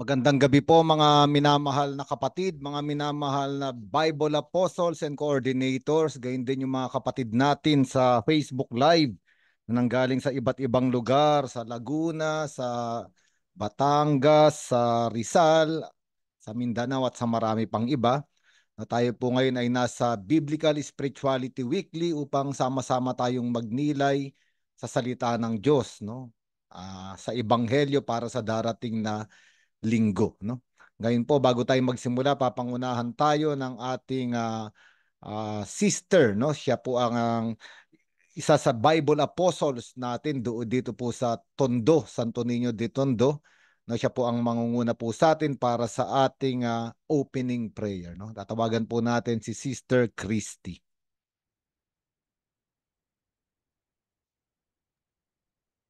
Magandang gabi po mga minamahal na kapatid, mga minamahal na Bible Apostles and Coordinators, gayon din yung mga kapatid natin sa Facebook Live na nanggaling sa iba't ibang lugar, sa Laguna, sa Batangas, sa Rizal, sa Mindanao at sa marami pang iba. Na tayo po ngayon ay nasa Biblical Spirituality Weekly upang sama-sama tayong magnilay sa salita ng Diyos, no? Sa Ebanghelyo para sa darating na linggo, no? Ngayon po, bago tayo magsimula, papangunahan tayo ng ating sister, no? Siya po ang isa sa Bible Apostles natin dito po sa Tondo, Santo Niño de Tondo. No, siya po ang mangunguna po sa atin para sa ating opening prayer, no? Tatawagan po natin si Sister Christy.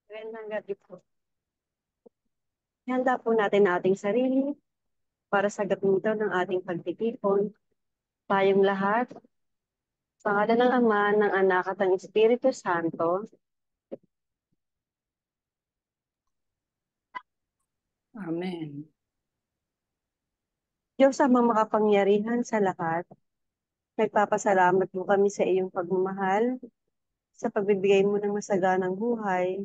Magandang gabi po. Ihanda po natin ang ating sarili para sa gamitan ng ating pagtitipon. Tayong lahat, sa ngalan ng Ama, ng Anak at ng Espiritu Santo. Amen. Diyos amang makapangyarihan sa lahat, nagpapasalamat po kami sa iyong pagmamahal, sa pagbibigay mo ng masaganang buhay,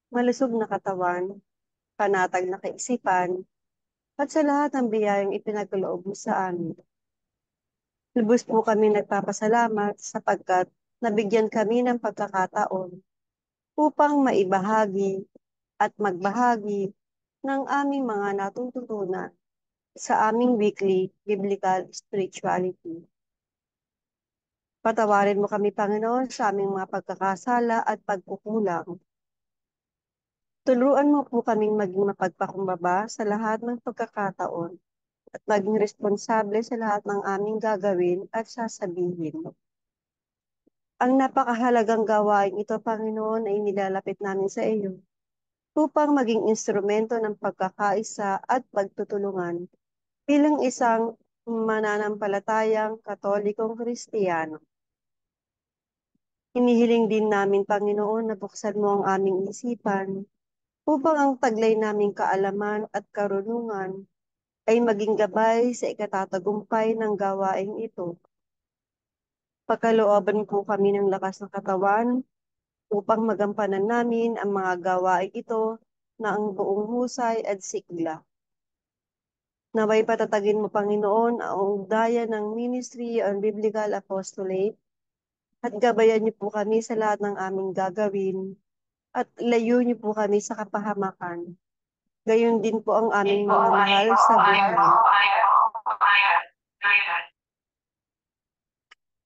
malusog na katawan, panatag na kaisipan, at sa lahat ng biyayang ipinagkaloob mo sa amin. Lubos po kami nagpapasalamat sapagkat nabigyan kami ng pagkakataon upang maibahagi at magbahagi ng aming mga natututunan sa aming weekly biblical spirituality. Patawarin mo kami, Panginoon, sa aming mga pagkakasala at pagkukulang. Tuluan mo po kaming maging mapagpakumbaba sa lahat ng pagkakataon at maging responsable sa lahat ng aming gagawin at sasabihin. Ang napakahalagang gawain ito, Panginoon, ay nilalapit namin sa iyo upang maging instrumento ng pagkakaisa at pagtutulungan bilang isang mananampalatayang Katolikong Kristiyano. Hinihiling din namin, Panginoon, na buksan mo ang aming isipan upang ang taglay naming kaalaman at karunungan ay maging gabay sa ikatatagumpay ng gawain ito. Pagkalooban po kami ng lakas ng katawan upang magampanan namin ang mga gawain ito na ang buong husay at sigla. Naway patatagin mo, Panginoon, ang ugnayan ng Ministry on Biblical Apostolate at gabayan niyo po kami sa lahat ng aming gagawin at layo niyo po kami sa kapahamakan. Gayon din po ang aming mga mahal sa buhay.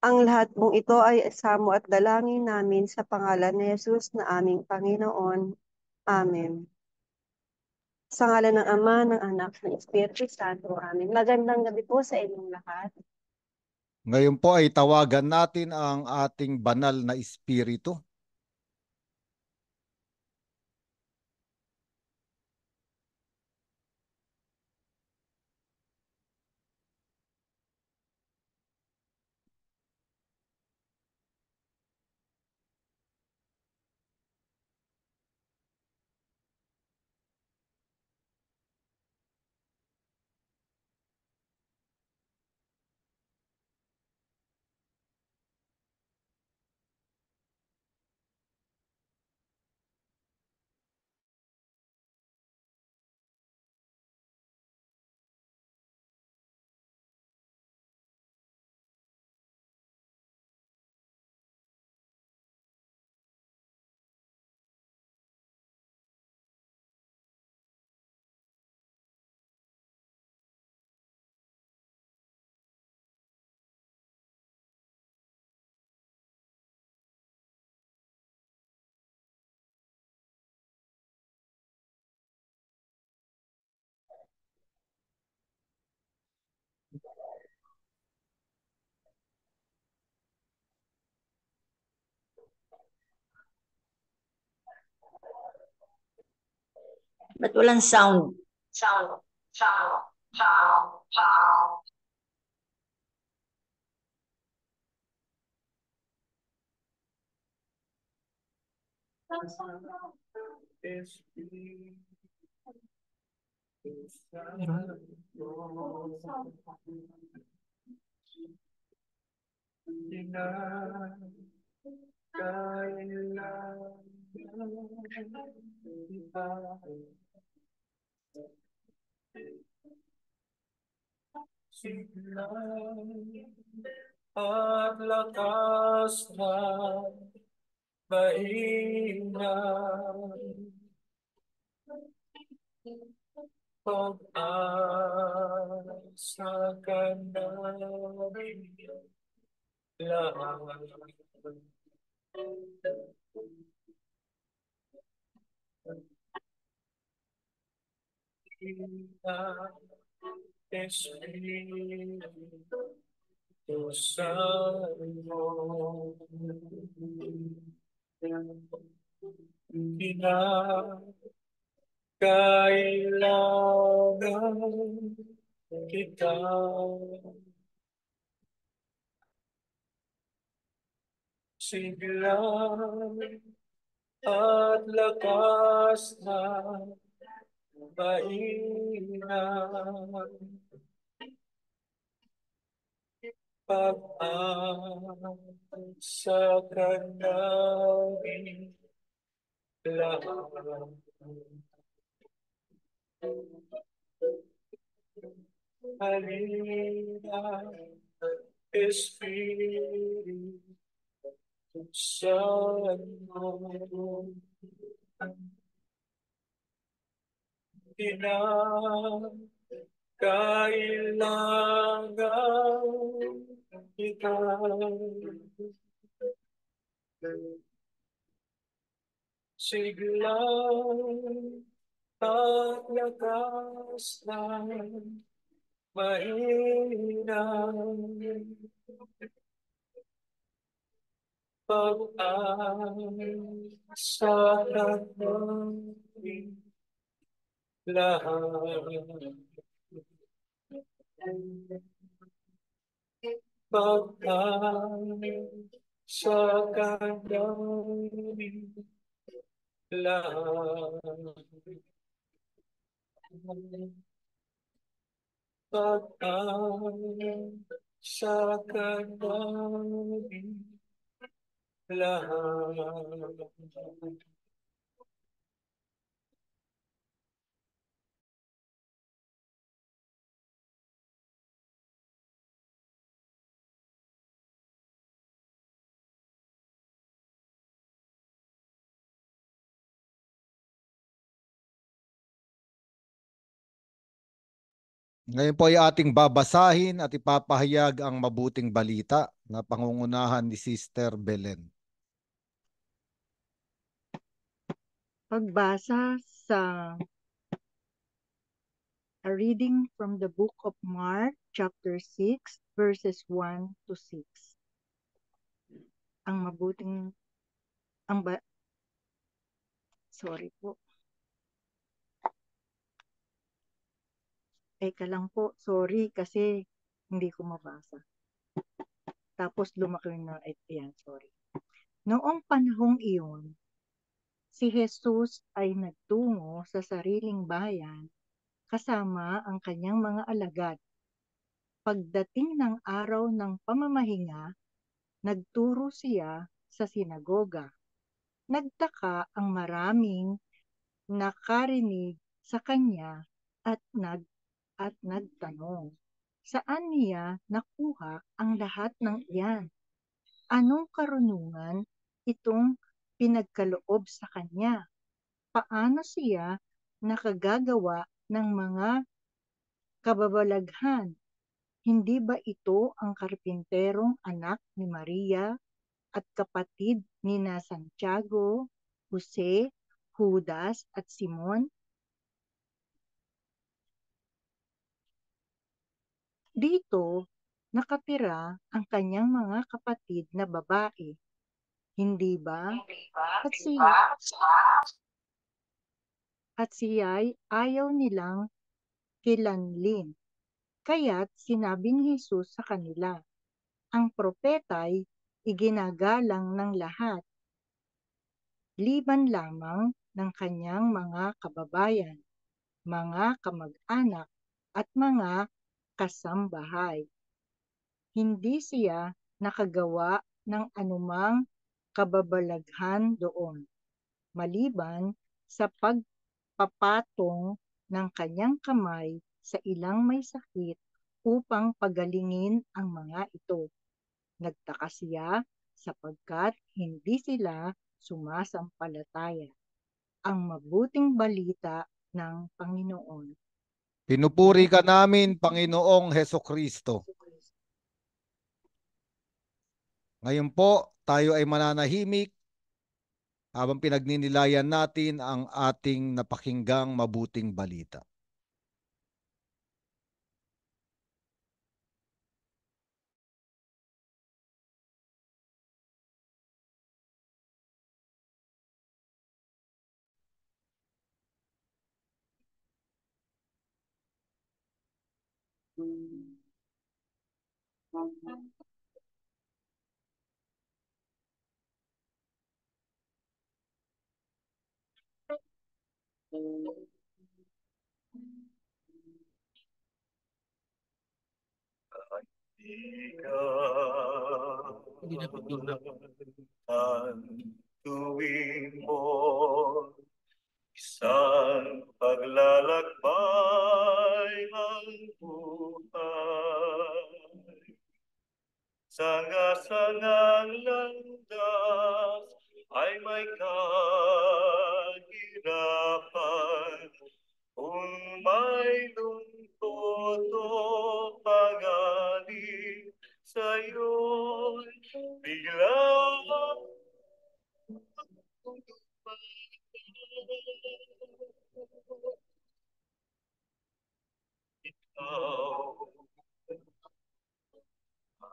Ang lahat mong ito ay asamo at dalangin namin sa pangalan ni Jesus na aming Panginoon. Amen. Sa ngalan ng Ama, ng Anak, ng Espiritu Santo. Amen. Magandang gabi po sa inyong lahat. Ngayon po ay tawagan natin ang ating banal na espiritu. Ba't walang sound? At lakas na mahina, pag-asa ka namin lahat. Espiritu Santo, kailangan kita. Siglang at lakas na mainam, pag-asa ka namin lahat. Halina, Espiritu Santo, kailangan kita. Siglang at lakas na mainam, pag-asa ka namin lahat. Pag-asa ka namin lahat. Pag-asa ka namin lahat. Ngayon po ay ating babasahin at ipapahayag ang mabuting balita na pangungunahan ni Sister Belen. Pagbasa sa a reading from the book of Mark, chapter 6, verses 1 to 6. Sorry po. Eka lang po, sorry kasi hindi ko mabasa. Tapos lumaki na, ayan, sorry. Noong panahong iyon, si Jesus ay nagtungo sa sariling bayan kasama ang kanyang mga alagad. Pagdating ng araw ng pamamahinga, nagturo siya sa sinagoga. Nagtaka ang maraming nakarinig sa kanya at nagtanong, saan niya nakuha ang lahat ng iyan? Anong karunungan itong pinagkaloob sa kanya? Paano siya nakagagawa ng mga kababalaghan? Hindi ba ito ang karpinterong anak ni Maria at kapatid ni Santiago, Jose, Judas at Simon? Dito nakatira ang kanyang mga kapatid na babae. Hindi ba? At siya'y ayaw nilang kilanlin. Kaya't sinabi ni Jesus sa kanila, ang propeta'y iginagalang ng lahat, liban lamang ng kanyang mga kababayan. mga kamag-anak at mga kasambahay. Hindi siya nakagawa ng anumang kababalaghan doon, maliban sa pagpapatong ng kanyang kamay sa ilang may sakit upang pagalingin ang mga ito. Nagtaka siya sapagkat hindi sila sumasampalataya. Ang mabuting balita ng Panginoon. Pinupuri ka namin, Panginoong Hesukristo. Ngayon po, tayo ay mananahimik habang pinagninilayan natin ang ating napakinggang mabuting balita. Tuwing mo isang paglalakbay ang buhay. Sanga-sangang landas ay may kahirapan. Kung may lungkot o pag-alim sa'yo'y biglang ikaw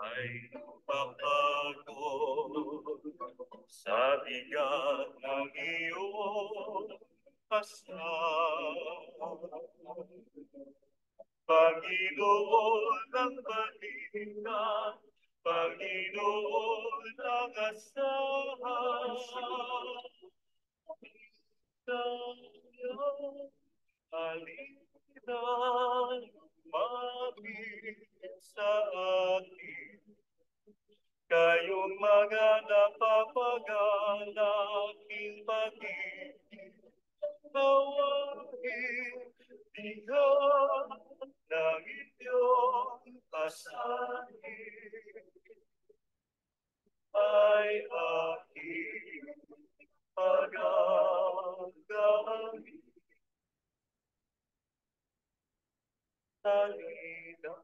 ay papagod sa bigat ng iyong kasama. Panginoon ang balikan, Panginoon ang asahan. Sa'yo halina, lumapit sa akin. Kayong mga napapagalaking pag-ibig, nawahin bigyan ng inyong asahin ay aking pag-agamit. Halina,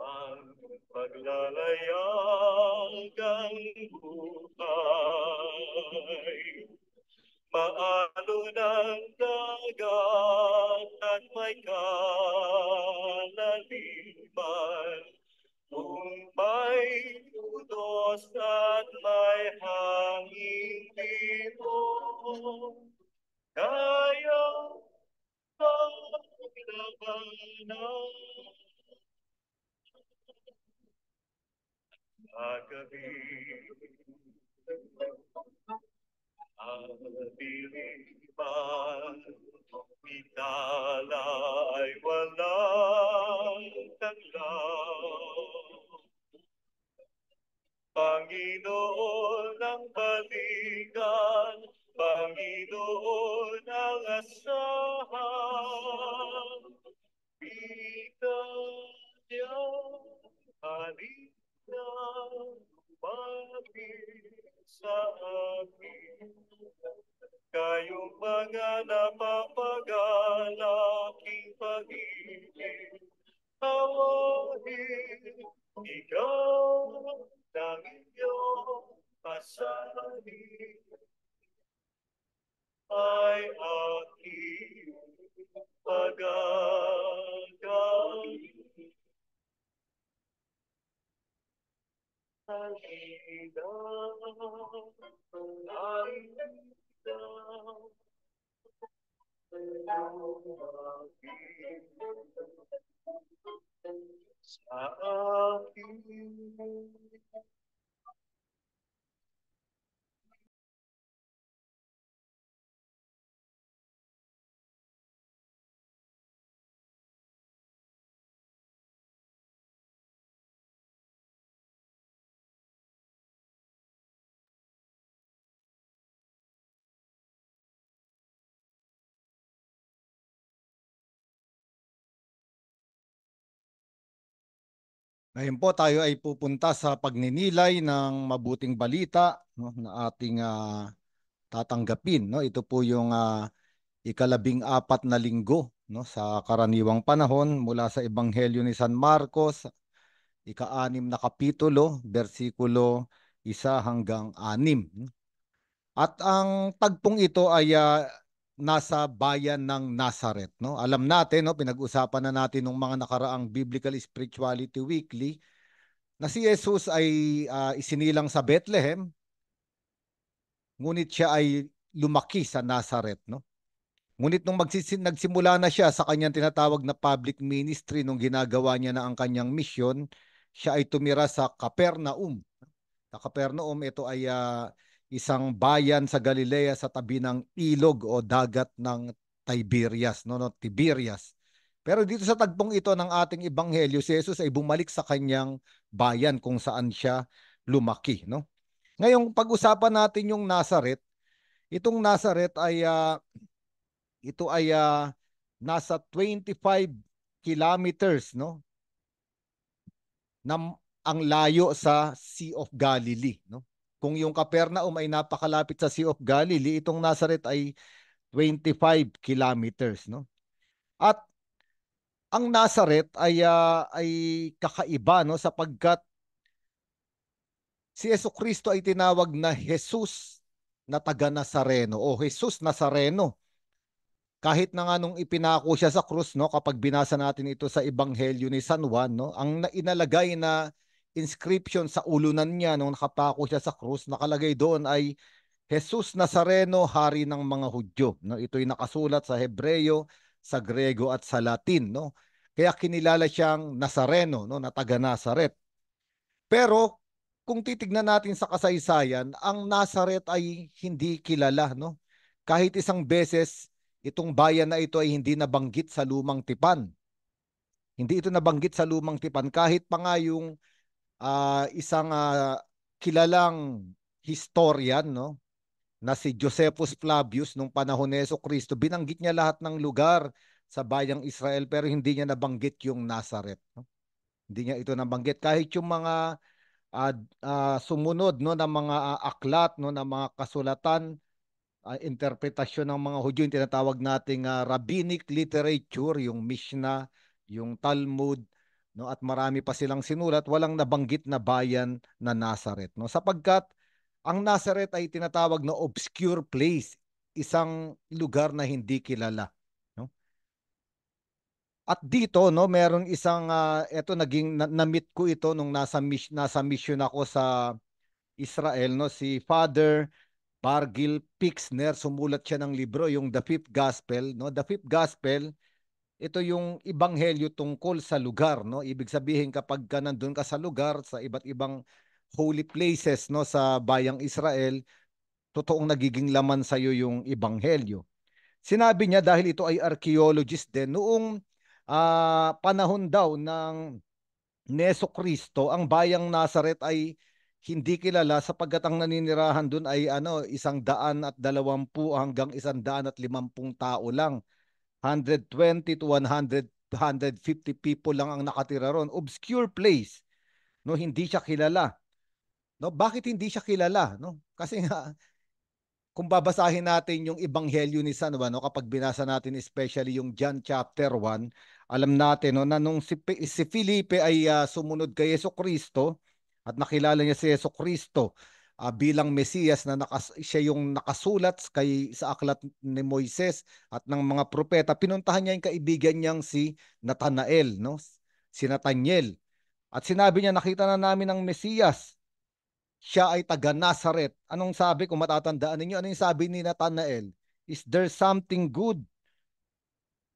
ang paglalayag buhay. Maalon ang dagat at may kalaliman. Kung may udos at may hangin dito, kaya paglabanan. Agabi, ang diliman, itala ay walang taglaw. Panginoon ang balikan, Panginoon ang asahan. Ikanya, halina, lumapit sa akin. Kayong mga napapagalaking pag-ibig, awahin ikaw ng inyong asahin ay aking pag-aagayin. Halina, halina, sa akin. Ngayon po tayo ay pupunta sa pagninilay ng mabuting balita, no, na ating tatanggapin. No? Ito po yung ikalabing-apat na linggo, no, sa karaniwang panahon mula sa Ebanghelyo ni San Marcos, ika-6 na kapitulo, versikulo 1 hanggang 6. At ang tagpong ito ay nasa bayan ng Nazareth. No? Alam natin, no, pinag-usapan na natin nung mga nakaraang Biblical Spirituality Weekly, na si Jesus ay isinilang sa Bethlehem, ngunit siya ay lumaki sa Nazareth. No? Ngunit nung nagsimula na siya sa kanyang tinatawag na public ministry, nung ginagawa niya na ang kanyang mission, siya ay tumira sa Capernaum. Sa Capernaum, ito ay isang bayan sa Galilea sa tabi ng ilog o dagat ng Tiberias, Tiberias. Pero dito sa tagpong ito ng ating ebanghelyo, si Jesus ay bumalik sa kanyang bayan kung saan siya lumaki, no? Ngayong pag-usapan natin yung Nazareth, itong Nazareth ay ito ay nasa 25 kilometers, no? Ang layo sa Sea of Galilee, no? Kung yung Capernaum ay napakalapit sa Sea of Galilee, itong Nazareth ay 25 kilometers, no? At ang Nazareth ay kakaiba, no, sapagkat si Jesucristo ay tinawag na Jesus na taga Nazareno o Jesus Nazareno. Kahit na nga nung ipinako siya sa krus, no, kapag binasa natin ito sa Ebanghelyo ni San Juan, no, ang inalagay na inscription sa ulunan niya nung nakapako siya sa krus, nakalagay doon ay Jesus Nazareno, Hari ng mga Hudyo. No, ito'y nakasulat sa Hebreyo, sa Grego at sa Latin, no. Kaya kinilala siyang Nazareno, no, na taga Nazaret. Pero kung titignan natin sa kasaysayan, ang Nazareth ay hindi kilala, no. Kahit isang beses itong bayan na ito ay hindi nabanggit sa Lumang Tipan. Hindi ito nabanggit sa Lumang Tipan kahit pa nga yung isang kilalang historian, no, na si Josephus Flavius nung panahon ni Jesucristo, binanggit niya lahat ng lugar sa bayang Israel pero hindi niya nabanggit yung Nazareth, no? Hindi niya ito nabanggit kahit yung mga sumunod, no, na mga aklat, no, na mga kasulatan, interpretasyon ng mga Hudyo, yung tinatawag nating rabbinic literature, yung Mishnah, yung Talmud, no, at marami pa silang sinulat, walang nabanggit na bayan na Nazareth, no, sapagkat ang Nazareth ay tinatawag na obscure place, isang lugar na hindi kilala, no? At dito, no, meron isang eto naging na-meet ko ito nung nasa mission ako sa Israel, no, si Father Bargil Pixner. Sumulat siya ng libro, yung The Fifth Gospel, no? The Fifth Gospel, ito yung ebanghelyo tungkol sa lugar, no? Ibig sabihin kapag ka nandun ka sa lugar, sa iba't ibang holy places, no, sa bayang Israel, totoong nagiging laman sa iyo yung ebanghelyo. Sinabi niya dahil ito ay archaeologist din, noong panahon daw ng Jesucristo, ang bayang Nazareth ay hindi kilala sapagkat ang naninirahan doon ay 120 hanggang 150 tao lang. 120 to 100, 150 people lang ang nakatira ron. Obscure place, no, hindi siya kilala. No, bakit hindi siya kilala, no? Kasi nga kung babasahin natin yung Ebanghelyo ni San Juan, no, kapag binasa natin especially yung John chapter 1, alam natin, no, na nung si Felipe ay sumunod kay Jesucristo at nakilala niya si Jesucristo, bilang Mesiyas na siya yung nakasulat sa aklat ni Moises at ng mga propeta, pinuntahan niya yung kaibigan niyang si Nathanael, no? Si Nathaniel. At sinabi niya, nakita na namin ang Mesiyas. Siya ay taga Nazareth. Anong sabi, kung matatandaan ninyo, ano yung sabi ni Nathanael? Is there something good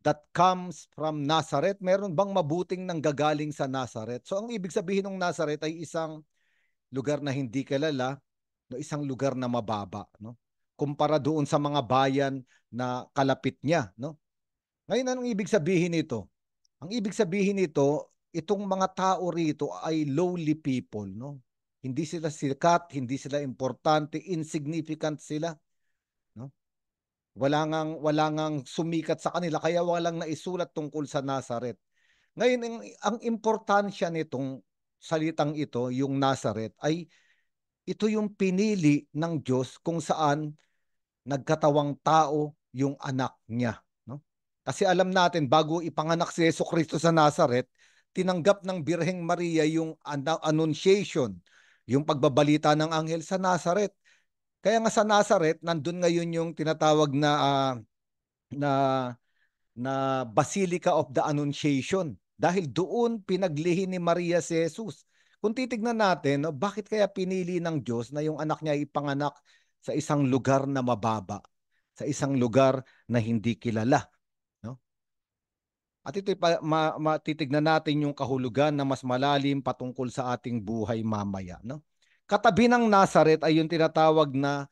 that comes from Nazareth? Meron bang mabuting nanggagaling sa Nazareth? So ang ibig sabihin ng Nazareth ay isang lugar na hindi kilala, no, isang lugar na mababa, no? Kumpara doon sa mga bayan na kalapit niya, no? Ngayon, anong ibig sabihin nito? Ang ibig sabihin nito, itong mga tao rito ay lowly people, no? Hindi sila sikat, hindi sila importante, insignificant sila, no? Wala ngang sumikat sa kanila, kaya walang naisulat tungkol sa Nazareth. Ngayon, ang importansya nitong salitang ito, yung Nazareth, ay ito yung pinili ng Diyos kung saan nagkatawang tao yung anak niya, no? Kasi alam natin, bago ipanganak si Jesucristo sa Nazareth, tinanggap ng Birheng Maria yung annunciation, yung pagbabalita ng anghel sa Nazareth. Kaya nga sa Nazareth, nandun ngayon yung tinatawag na Basilica of the Annunciation. Dahil doon pinaglihi ni Maria si Jesus. Kung titignan natin, no, bakit kaya pinili ng Diyos na yung anak niya ipanganak sa isang lugar na mababa, sa isang lugar na hindi kilala, no? At ito matitignan natin yung kahulugan na mas malalim patungkol sa ating buhay mamaya, no? Katabi ng Nazareth ay yung tinatawag na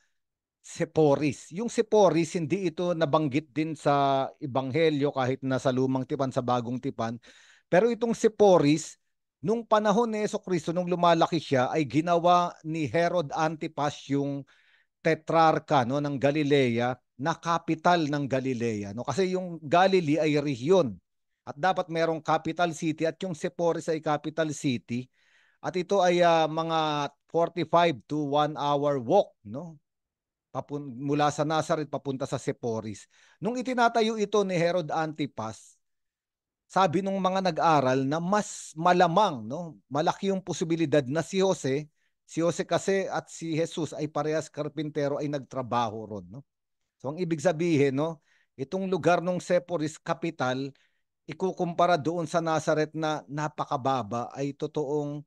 Seporis. Yung Seporis, hindi ito nabanggit din sa Ebanghelyo kahit na sa Lumang Tipan, sa Bagong Tipan. Pero itong Seporis, nung panahon ni Jesucristo, nung lumalaki siya, ay ginawa ni Herod Antipas yung tetrarka, no, ng Galilea na capital ng Galilea, no? Kasi yung Galilee ay rehiyon at dapat merong capital city at yung Seporis ay capital city. At ito ay mga 45 to 1 hour walk, no? Mula sa Nazareth papunta sa Seporis. Nung itinatayo ito ni Herod Antipas, sabi nung mga nag-aral na mas malamang, no, malaki yung posibilidad na si Jose kasi at si Jesus ay parehas karpintero, ay nagtrabaho ron, no? So ang ibig sabihin, no, itong lugar ng Seporis capital, ikukumpara doon sa Nazareth na napakababa, ay totoong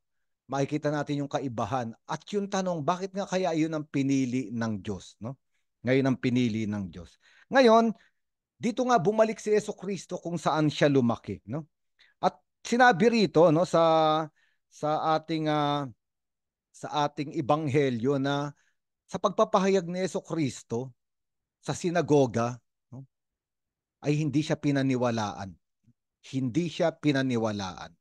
makikita natin yung kaibahan. At yung tanong, bakit nga kaya yun ang pinili ng Diyos, no? Ngayon ang pinili ng Diyos. Ngayon, dito nga bumalik si Jesucristo kung saan siya lumaki, no? At sinabi rito, no, sa ating ebanghelyo na sa pagpapahayag ni Jesucristo sa sinagoga, no, ay hindi siya pinaniwalaan. Hindi siya pinaniwalaan.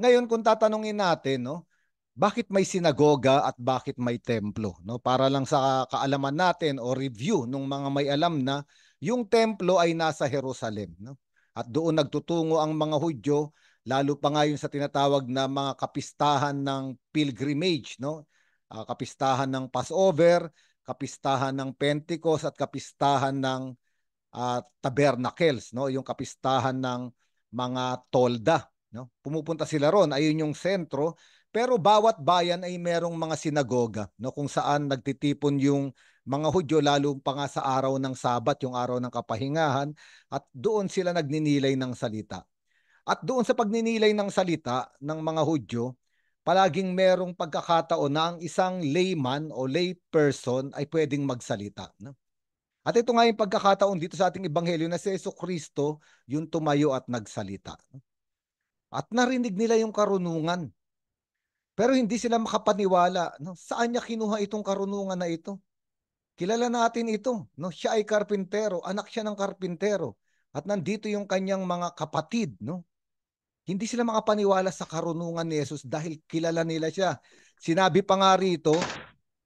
Ngayon, kung tatanungin natin, no, bakit may sinagoga at bakit may templo, no? Para lang sa kaalaman natin o review ng mga may alam na yung templo ay nasa Jerusalem, no? At doon nagtutungo ang mga Hudyo, lalo pa nga yung sa tinatawag na mga kapistahan ng pilgrimage, no? Kapistahan ng Passover, kapistahan ng Pentecost at kapistahan ng tabernacles, no? Yung kapistahan ng mga tolda, no? Pumupunta sila ron, ayun yung sentro. Pero bawat bayan ay merong mga sinagoga, no, kung saan nagtitipon yung mga Hudyo, lalo pa nga sa araw ng Sabat, yung araw ng kapahingahan, at doon sila nagninilay ng salita. At doon sa pagninilay ng salita ng mga Hudyo, palaging merong pagkakataon na ang isang layman o lay person ay pwedeng magsalita, no? At ito nga yung pagkakataon dito sa ating ebanghelyo na si Jesucristo yung tumayo at nagsalita, no? At narinig nila yung karunungan. Pero hindi sila makapaniwala, no? Saan niya kinuha itong karunungan na ito? Kilala natin ito, no? Siya ay karpintero, anak siya ng karpintero. At nandito yung kanyang mga kapatid, no? Hindi sila makapaniwala sa karunungan ni Jesus dahil kilala nila siya. Sinabi pa nga rito,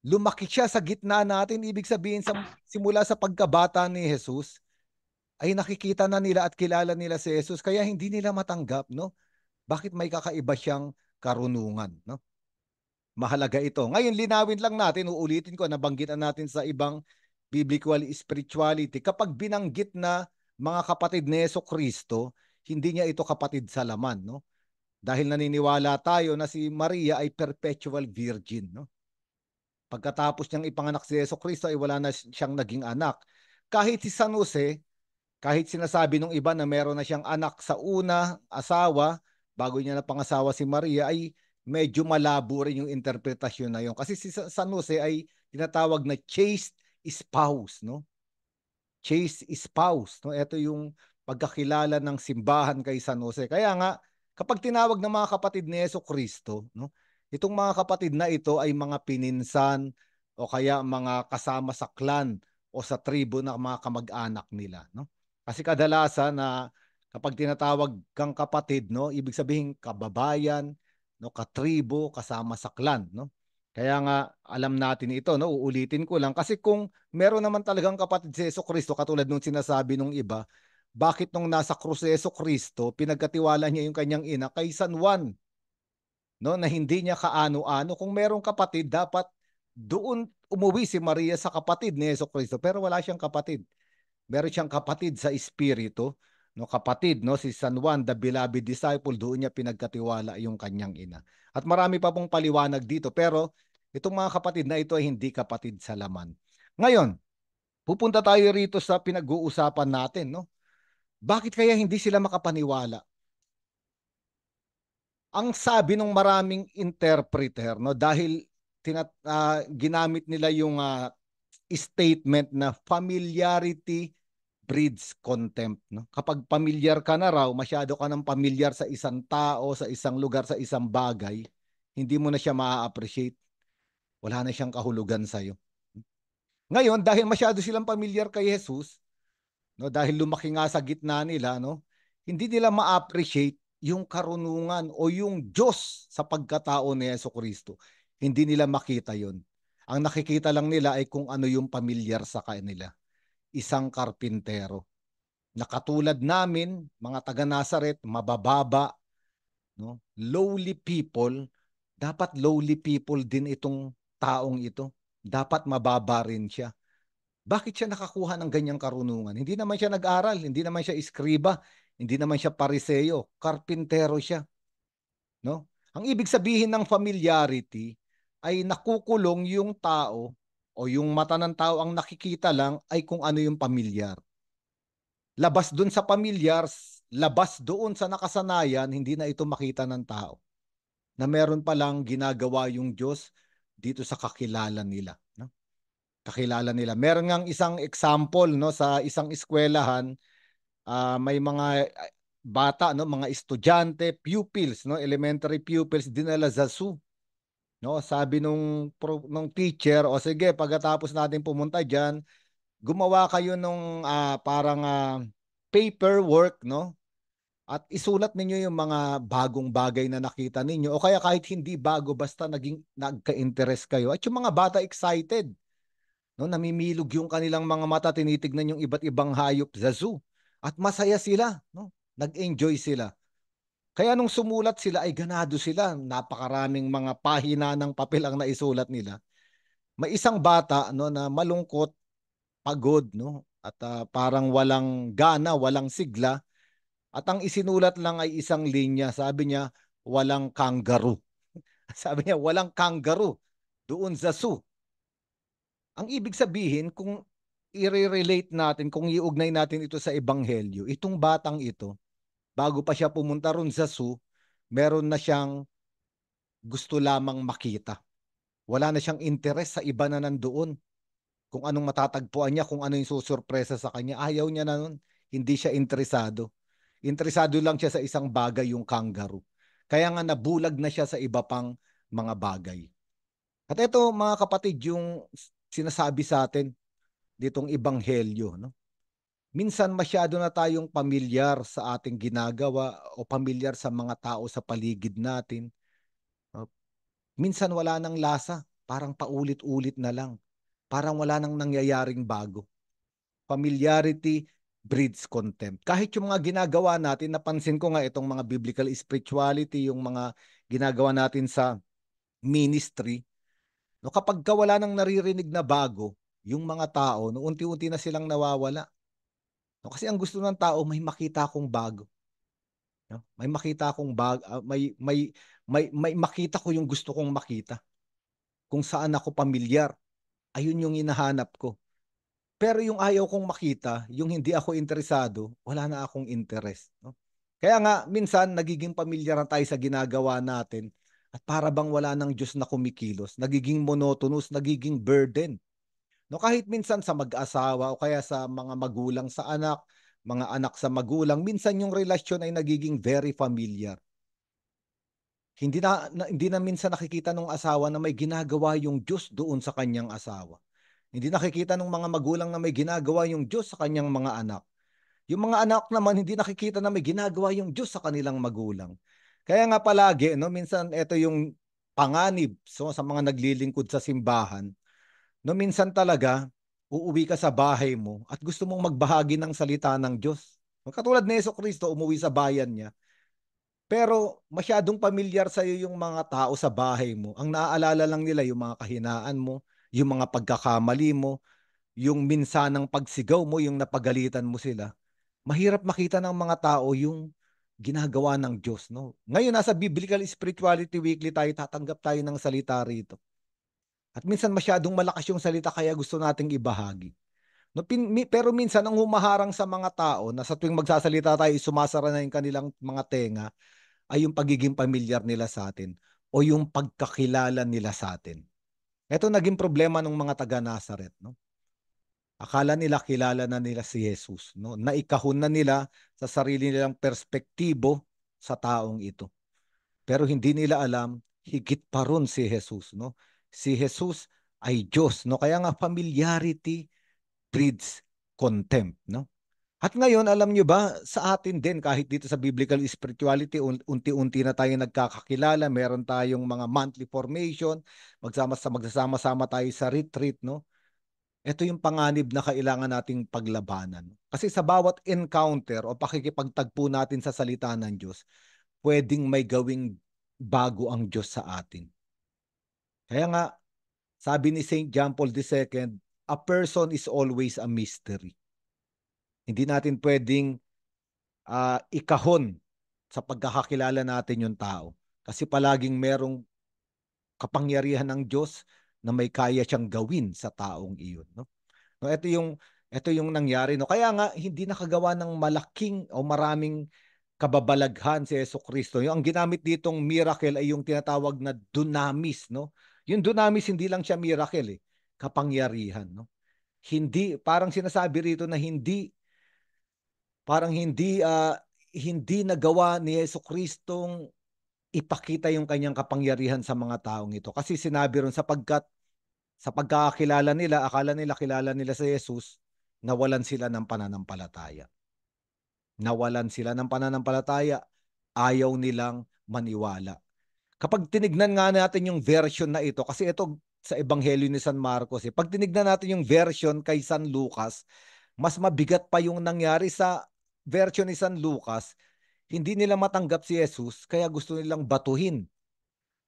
lumaki siya sa gitna natin. Ibig sabihin, simula sa pagkabata ni Jesus, ay nakikita na nila at kilala nila si Jesus. Kaya hindi nila matanggap, no? Bakit may kakaiba siyang karunungan, no? Mahalaga ito. Ngayon, linawin lang natin, uulitin ko, nabanggitan natin sa ibang biblical spirituality. Kapag binanggit na mga kapatid ni Jesucristo, hindi niya ito kapatid sa laman, no? Dahil naniniwala tayo na si Maria ay perpetual virgin, no? Pagkatapos niyang ipanganak si Jesucristo ay wala na siyang naging anak. Kahit si San Jose, kahit sinasabi nung iba na meron na siyang anak sa una asawa, bago niya napangasawa si Maria, ay medyo malabo rin yung interpretasyon na yun. Kasi si San Jose ay tinatawag na chaste spouse, no? Chaste spouse, no? Ito yung pagkakilala ng simbahan kay San Jose. Kaya nga, kapag tinawag ng mga kapatid ni Jesucristo, no? Itong mga kapatid na ito ay mga pininsan o kaya mga kasama sa clan o sa tribo na mga kamag-anak nila, no? Kasi kadalasan na kapag tinatawag kang kapatid, no, ibig sabihin kababayan, no, katribo, kasama sa clan, no? Kaya nga alam natin ito, no? Uulitin ko lang kasi kung meron naman talagang kapatid si Jesucristo katulad nung sinasabi nung iba, bakit nung nasa krus si Jesucristo, pinagkatiwala niya yung kanyang ina kay San Juan, no, na hindi niya kaano-ano. Kung merong kapatid, dapat doon umuwi si Maria sa kapatid ni Jesucristo, pero wala siyang kapatid. Meron siyang kapatid sa espiritu, no, kapatid, no, si San Juan, the beloved disciple, doon niya pinagkatiwala yung kanyang ina. At marami pa pong paliwanag dito, pero itong mga kapatid na ito ay hindi kapatid sa laman. Ngayon, pupunta tayo rito sa pinag-uusapan natin, no? Bakit kaya hindi sila makapaniwala? Ang sabi ng maraming interpreter, no, dahil ginamit nila yung statement na familiarity breeds contempt, no? Kapag pamilyar ka na raw, masyado ka nang pamilyar sa isang tao, sa isang lugar, sa isang bagay, hindi mo na siya ma-appreciate. Wala na siyang kahulugan sa'yo. Ngayon, dahil masyado silang pamilyar kay Jesus, no, dahil lumaki nga sa gitna nila, no, hindi nila ma-appreciate yung karunungan o yung Diyos sa pagkatao ni Jesucristo. Hindi nila makita yon. Ang nakikita lang nila ay kung ano yung pamilyar sa kanila. Isang karpintero. Na katulad namin, mga taga Nazaret, mabababa, no, lowly people, dapat lowly people din itong taong ito. Dapat mababa rin siya. Bakit siya nakakuha ng ganyang karunungan? Hindi naman siya nag-aral, hindi naman siya iskriba, hindi naman siya pariseyo, karpintero siya, no? Ang ibig sabihin ng familiarity ay nakukulong yung tao o yung mata ng tao ang nakikita lang ay kung ano yung pamilyar. Labas doon sa pamilyar, labas doon sa nakasanayan, hindi na ito makita ng tao. Na meron palang ginagawa yung Diyos dito sa kakilala nila, no? Kakilala nila. Meron ngang isang example, no, sa isang eskwelahan, may mga bata, no, mga estudyante, pupils, no, elementary pupils dinala sa zoo, no. Sabi nung teacher, o sige, pagkatapos natin pumunta diyan, gumawa kayo nung parang paperwork, no, at isulat ninyo yung mga bagong bagay na nakita ninyo o kaya kahit hindi bago basta nagka-interest kayo at yung mga bata excited, no, namimilog yung kanilang mga mata, tinitignan yung iba't ibang hayop sa zoo at masaya sila, no, nag-enjoy sila. Kaya nung sumulat sila ay ganado sila, napakaraming mga pahina ng papel ang naisulat nila. May isang bata, no, na malungkot, pagod, no, at parang walang gana, walang sigla. At ang isinulat lang ay isang linya. Sabi niya, walang kangaroo. Sabi niya, walang kangaroo doon sa zoo. Ang ibig sabihin, kung i-relate natin, kung iugnay natin ito sa ebanghelyo, itong batang ito, bago pa siya pumunta ron sa zoo, meron na siyang gusto lamang makita. Wala na siyang interes sa iba na nandoon. Kung anong matatagpuan niya, kung ano yung susurpresa sa kanya, ayaw niya na nun. Hindi siya interesado. Interesado lang siya sa isang bagay, yung kangaroo. Kaya nga nabulag na siya sa iba pang mga bagay. At ito mga kapatid, yung sinasabi sa atin ditong ebanghelyo, no? Minsan masyado na tayong pamilyar sa ating ginagawa o pamilyar sa mga tao sa paligid natin. Minsan wala nang lasa, parang paulit-ulit na lang. Parang wala nang nangyayaring bago. Familiarity breeds contempt. Kahit yung mga ginagawa natin, napansin ko nga itong mga biblical spirituality, yung mga ginagawa natin sa ministry, no, kapag ka wala nang naririnig na bago, yung mga tao, no, unti-unti na silang nawawala. No, kasi ang gusto ng tao, may makita akong bago. No? May makita akong bago, may makita ko yung gusto kong makita. kung saan ako pamilyar. Ayun yung hinahanap ko. Pero yung ayaw kong makita, yung hindi ako interesado, wala na akong interest. No? Kaya nga, minsan nagiging pamilyar na tayo sa ginagawa natin at para bang wala ng Diyos na kumikilos, nagiging monotonous, nagiging burden. No, kahit minsan sa mag-asawa o kaya sa mga magulang sa anak, mga anak sa magulang, minsan yung relasyon ay nagiging very familiar. Hindi na minsan nakikita ng asawa na may ginagawa yung Diyos doon sa kanyang asawa. Hindi nakikita ng mga magulang na may ginagawa yung Diyos sa kanyang mga anak. Yung mga anak naman hindi nakikita na may ginagawa yung Diyos sa kanilang magulang. Kaya nga palagi, no, minsan ito yung panganib sa mga naglilingkod sa simbahan. No, minsan talaga uuwi ka sa bahay mo at gusto mong magbahagi ng salita ng Diyos. Katulad ni Jesucristo, umuwi sa bayan niya. Pero masyadong pamilyar sa iyo yung mga tao sa bahay mo. Ang naaalala lang nila yung mga kahinaan mo, yung mga pagkakamali mo, yung minsanang pagsigaw mo, yung napagalitan mo sila. Mahirap makita ng mga tao yung ginagawa ng Diyos. No? Ngayon, nasa Biblical Spirituality Weekly tayo, tatanggap tayo ng salita rito. At minsan masyadong malakas yung salita kaya gusto nating ibahagi. No, pero minsan ang humaharang sa mga tao na sa tuwing magsasalita tayo, sumasara na yung kanilang mga tenga, ay yung pagiging pamilyar nila sa atin o yung pagkakilala nila sa atin. Ito naging problema ng mga taga Nazaret. No? Akala nila kilala na nila si Jesus. No? Naikahon na nila sa sarili nilang perspektibo sa taong ito. Pero hindi nila alam, higit pa ron si Jesus. No? Si Jesus ay Diyos. No? Kaya nga familiarity breeds contempt. No? At ngayon, alam nyo ba, sa atin din, kahit dito sa biblical spirituality, unti-unti na tayo nagkakakilala, meron tayong mga monthly formation, magsasama-sama tayo sa retreat, no? Ito yung panganib na kailangan nating paglabanan. Kasi sa bawat encounter o pakikipagtagpo natin sa salita ng Diyos, pwedeng may gawing bago ang Diyos sa atin. Kaya nga, sabi ni St. John Paul II, a person is always a mystery. Hindi natin pwedeng ikahon sa pagkakakilala natin yung tao. Kasi palaging merong kapangyarihan ng Diyos na may kaya siyang gawin sa taong iyon. No? No, ito yung nangyari. No? Kaya nga, hindi nakagawa ng malaking o maraming kababalaghan si Jesucristo. Yung ang ginamit ditong miracle ay yung tinatawag na dunamis. No? Yung dunamis, hindi lang siya miracle. Kapangyarihan. No? Hindi, parang sinasabi rito na hindi nagawa ni Jesucristong ipakita yung kanyang kapangyarihan sa mga taong ito. Kasi sinabi ron sapagkat sa pagkakakilala nila, akala nila kilala nila si Jesus, nawalan sila ng pananampalataya. Nawalan sila ng pananampalataya, ayaw nilang maniwala. Kapag tinignan nga natin yung version na ito, kasi ito sa Ebanghelyo ni San Marcos, pag tinignan natin yung version kay San Lucas, mas mabigat pa yung nangyari sa version ni San Lucas. Hindi nila matanggap si Jesus, kaya gusto nilang batuhin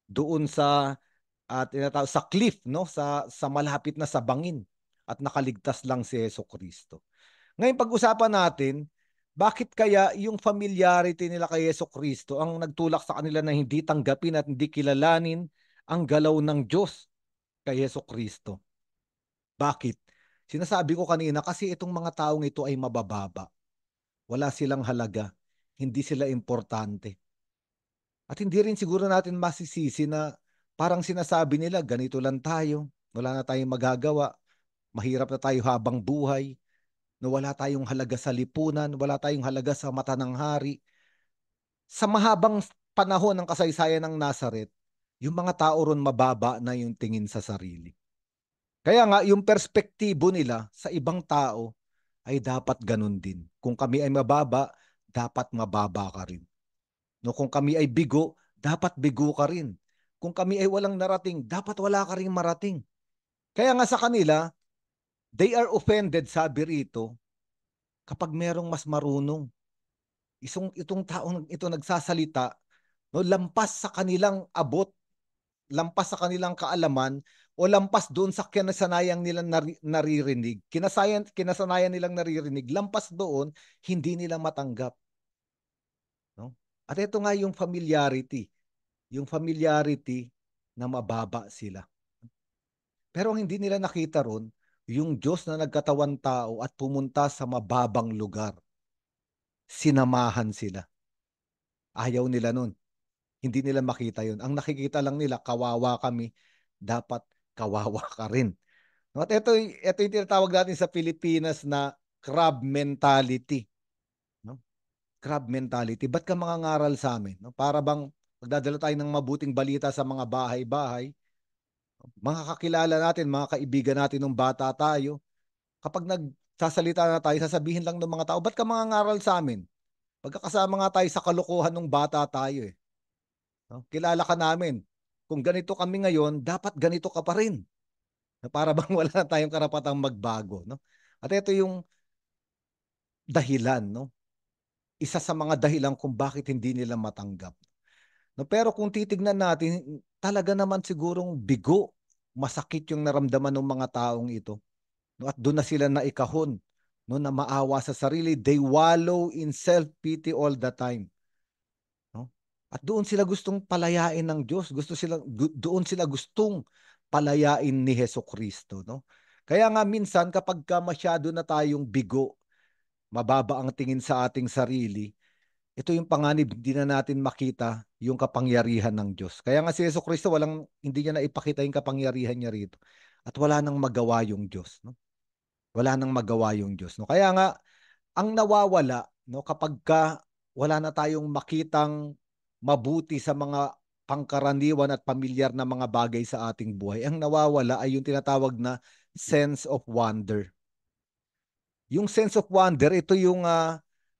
doon sa cliff, no, sa malapit na sa bangin, at nakaligtas lang si Jesucristo. Ngayon pag-usapan natin, bakit kaya yung familiarity nila kay Jesucristo ang nagtulak sa kanila na hindi tanggapin at hindi kilalanin ang galaw ng Diyos kay Jesucristo? Bakit? Sinasabi ko kanina kasi itong mga taong ito ay mabababa. Wala silang halaga. Hindi sila importante. At hindi rin siguro natin masisisi na parang sinasabi nila, ganito lang tayo, wala na tayong magagawa, mahirap na tayo habang buhay, na wala tayong halaga sa lipunan, wala tayong halaga sa mata ng hari. Sa mahabang panahon ng kasaysayan ng Nazaret, yung mga tao ron mababa na yung tingin sa sarili. Kaya nga, yung perspektibo nila sa ibang tao ay dapat ganun din. Kung kami ay mababa, dapat mababa ka rin. No, kung kami ay bigo, dapat bigo ka rin. Kung kami ay walang narating, dapat wala ka rin marating. Kaya nga sa kanila, they are offended, sabi rito, kapag merong mas marunong. Itong taong ito nagsasalita, no, lampas sa kanilang abot, lampas sa kanilang kaalaman, o lampas doon sa kinasanayan nilang naririnig. Kinasanayan nilang naririnig, lampas doon, hindi nila matanggap. No? At ito nga yung familiarity na mababa sila. Pero ang hindi nila nakita ron, yung Diyos na nagkatawan tao at pumunta sa mababang lugar. Sinamahan sila. Ayaw nila nun. Hindi nila makita yun. Ang nakikita lang nila, kawawa kami, dapat kawawa ka rin. At ito yung tinatawag natin sa Pilipinas na crab mentality. No? Crab mentality. Ba't ka mangangaral sa amin? No? Para bang magdadala tayo ng mabuting balita sa mga bahay-bahay, mga kakilala natin, mga kaibigan natin nung bata tayo, kapag nagsasalita na tayo, sasabihin lang ng mga tao, ba't ka mangangaral sa amin? Pagkakasama nga tayo sa kalokohan nung bata tayo eh. No? Kilala ka namin. Kung ganito kami ngayon, dapat ganito ka pa rin. Na para bang wala na tayong karapatang magbago. No? At ito yung dahilan. No? Isa sa mga dahilan kung bakit hindi nila matanggap. No? Pero kung titignan natin, talaga naman sigurong bigo, masakit yung naramdaman ng mga taong ito. No? At doon na sila naikahon. No? Na maawa sa sarili. They wallow in self-pity all the time. No? At doon sila gustong palayain ng Diyos. Doon sila gustong palayain ni Hesukristo. No? Kaya nga minsan kapag masyado na tayong bigo, mababa ang tingin sa ating sarili, ito yung panganib, hindi na natin makita yung kapangyarihan ng Diyos. Kaya nga si Hesukristo, hindi niya na ipakita yung kapangyarihan niya rito. At wala nang magawa yung Diyos. No? Wala nang magawa yung Diyos. No? Kaya nga, ang nawawala, no, kapag wala na tayong makitang mabuti sa mga pangkaraniwan at pamilyar na mga bagay sa ating buhay, ang nawawala ay yung tinatawag na sense of wonder. Yung sense of wonder, ito yung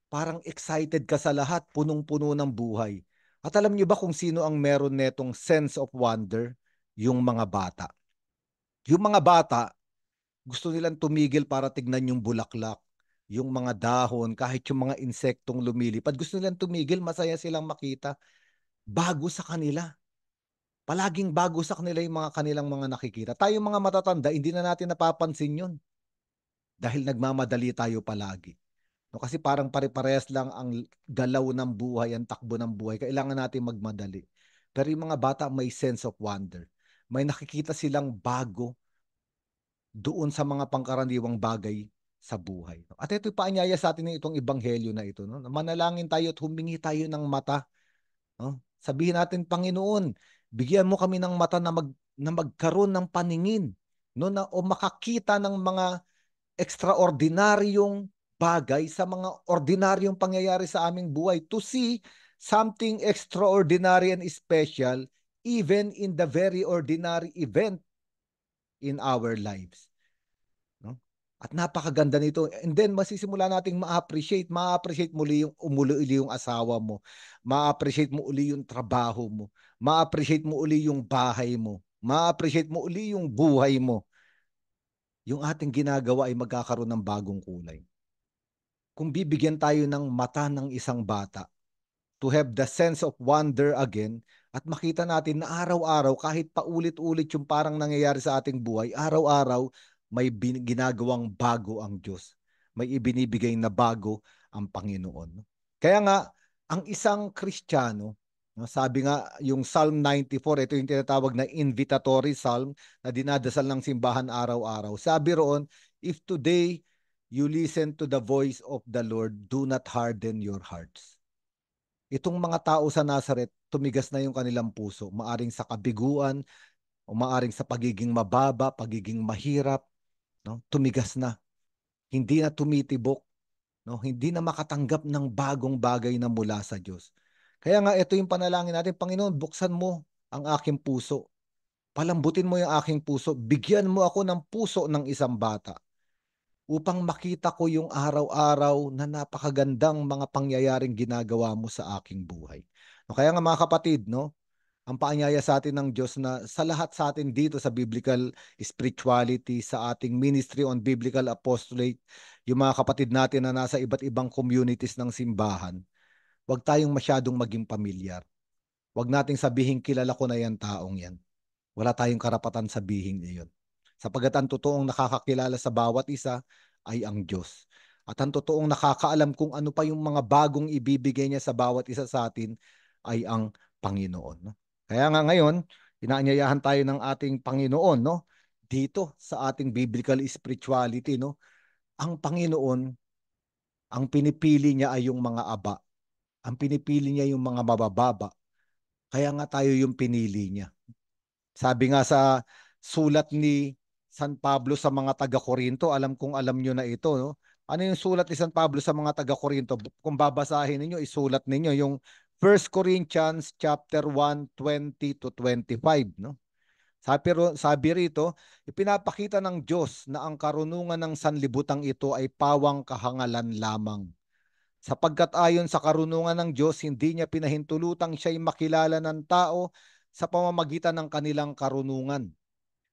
parang excited ka sa lahat, punong-puno ng buhay. At alam niyo ba kung sino ang meron netong sense of wonder? Yung mga bata. Yung mga bata, gusto nilang tumigil para tignan yung bulaklak, yung mga dahon, kahit yung mga insektong lumilipad. Gusto nilang tumigil, masaya silang makita. Bago sa kanila. Palaging bago sa kanila yung mga kanilang mga nakikita. Tayong mga matatanda, hindi na natin napapansin yun. Dahil nagmamadali tayo palagi. No, kasi parang pare-parehas lang ang galaw ng buhay, ang takbo ng buhay. Kailangan natin magmadali. Pero yung mga bata may sense of wonder. May nakikita silang bago doon sa mga pangkaraniwang bagay sa buhay. At ito paanyaya sa atin itong ebanghelyo na ito. No? Manalangin tayo at humingi tayo ng mata. No? Sabihin natin, Panginoon, bigyan mo kami ng mata na magkaroon ng paningin, no? O makakita ng mga extraordinaryong bagay sa mga ordinaryong pangyayari sa aming buhay, to see something extraordinary and special even in the very ordinary event in our lives. No? At napakaganda nito. And then masisimula nating ma-appreciate muli yung umuli yung asawa mo. Ma-appreciate mo uli yung trabaho mo. Ma-appreciate mo uli yung bahay mo. Ma-appreciate mo uli yung buhay mo. Yung ating ginagawa ay magkakaroon ng bagong kulay. Kung bibigyan tayo ng mata ng isang bata, to have the sense of wonder again, at makita natin na araw-araw, kahit paulit-ulit yung parang nangyayari sa ating buhay, araw-araw may ginagawang bago ang Diyos. May ibinibigay na bago ang Panginoon. Kaya nga, ang isang Kristiyano, sabi nga yung Psalm 94, ito yung tinatawag na invitatory psalm na dinadasal ng simbahan araw-araw. Sabi roon, if today you listen to the voice of the Lord, do not harden your hearts. Itong mga tao sa Nazaret, tumigas na yung kanilang puso. Maaring sa kabiguan, o maaring sa pagiging mababa, pagiging mahirap, no? Tumigas na. Hindi na tumitibok, no? Hindi na makatanggap ng bagong bagay na mula sa Diyos. Kaya nga ito yung panalangin natin, Panginoon, buksan mo ang aking puso. Palambutin mo yung aking puso. Bigyan mo ako ng puso ng isang bata upang makita ko yung araw-araw na napakagandang mga pangyayaring ginagawa mo sa aking buhay. No, kaya nga mga kapatid, no, ang paanyaya sa atin ng Diyos na sa lahat sa atin dito sa biblical spirituality, sa ating ministry on biblical apostolate, yung mga kapatid natin na nasa iba't ibang communities ng simbahan, huwag tayong masyadong maging pamilyar. Huwag nating sabihin kilala ko na yan taong yan. Wala tayong karapatan sabihin iyon. Sapagkat ang totoong nakakakilala sa bawat isa ay ang Diyos. At ang totoong nakakaalam kung ano pa yung mga bagong ibibigay niya sa bawat isa sa atin ay ang Panginoon. Kaya nga ngayon, inaanyayahan tayo ng ating Panginoon, no? dito sa ating biblical spirituality, no? Ang Panginoon, ang pinipili niya ay yung mga aba. Ang pinipili niya yung mga mabababa. Kaya nga tayo yung pinili niya. Sabi nga sa sulat ni San Pablo sa mga taga-Korinto, alam kong alam nyo na ito, no? Ano yung sulat ni San Pablo sa mga taga-Korinto? Kung babasahin ninyo, isulat ninyo yung 1 Corinthians chapter 1, 20 to 25, no? Sabi rito, ipinapakita ng Diyos na ang karunungan ng sanlibutang ito ay pawang kahangalan lamang. Sapagkat ayon sa karunungan ng Diyos, hindi niya pinahintulutang siya'y makilala ng tao sa pamamagitan ng kanilang karunungan.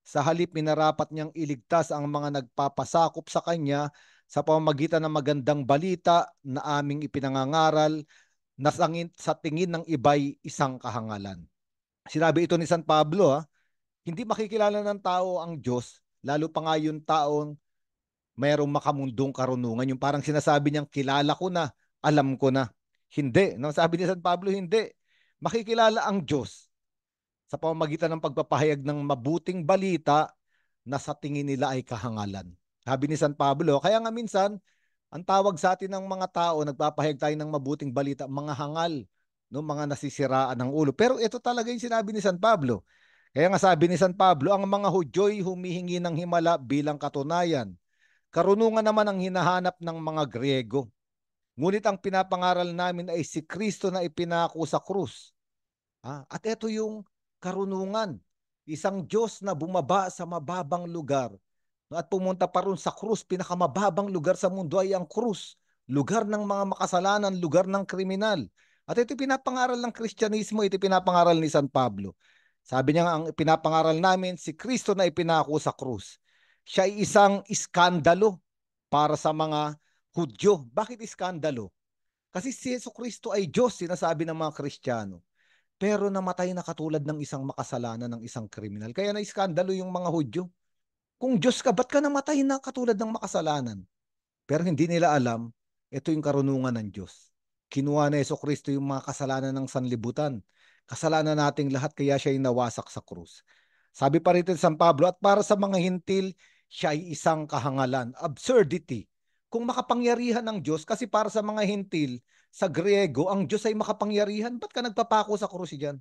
Sa halip, minarapat niyang iligtas ang mga nagpapasakop sa kanya sa pamamagitan ng magandang balita na aming ipinangangaral na sa tingin ng iba'y isang kahangalan. Sinabi ito ni San Pablo, hindi makikilala ng tao ang Diyos, lalo pa nga yung taong mayroong makamundong karunungan. Yung parang sinasabi niyang, kilala ko na, alam ko na. Hindi. No? Sabi ni San Pablo, hindi. Makikilala ang Diyos sa pamamagitan ng pagpapahayag ng mabuting balita na sa tingin nila ay kahangalan. Sabi ni San Pablo, kaya nga minsan, ang tawag sa atin ng mga tao, nagpapahayag tayo ng mabuting balita, mga hangal, no? Mga nasisiraan ng ulo. Pero ito talaga yung sinabi ni San Pablo. Kaya nga sabi ni San Pablo, ang mga Hudyo'y humihingi ng himala bilang katunayan. Karunungan naman ang hinahanap ng mga Griego. Ngunit ang pinapangaral namin ay si Kristo na ipinako sa krus. At ito yung karunungan. Isang Diyos na bumaba sa mababang lugar. At pumunta pa rin sa krus, pinakamababang lugar sa mundo ay ang krus. Lugar ng mga makasalanan, lugar ng kriminal. At ito pinapangaral ng Kristyanismo, ito pinapangaral ni San Pablo. Sabi niya, ang pinapangaral namin, si Kristo na ipinako sa krus. Siya ay isang iskandalo para sa mga Hudyo. Bakit iskandalo? Kasi si Jesucristo ay Diyos, sinasabi ng mga Kristiyano. Pero namatay na katulad ng isang makasalanan, ng isang kriminal. Kaya na-iskandalo yung mga Hudyo. Kung Diyos ka, ba't ka namatay na katulad ng makasalanan? Pero hindi nila alam, ito yung karunungan ng Diyos. Kinuha na Jesucristo yung mga kasalanan ng sanlibutan. Kasalanan nating lahat, kaya siya ay nawasak sa krus. Sabi pa rito San Pablo, at para sa mga hintil, siya ay isang kahangalan, absurdity. Kung makapangyarihan ng Diyos, kasi para sa mga hintil, sa Griego, ang Diyos ay makapangyarihan, ba't ka nagpapako sa krus diyan?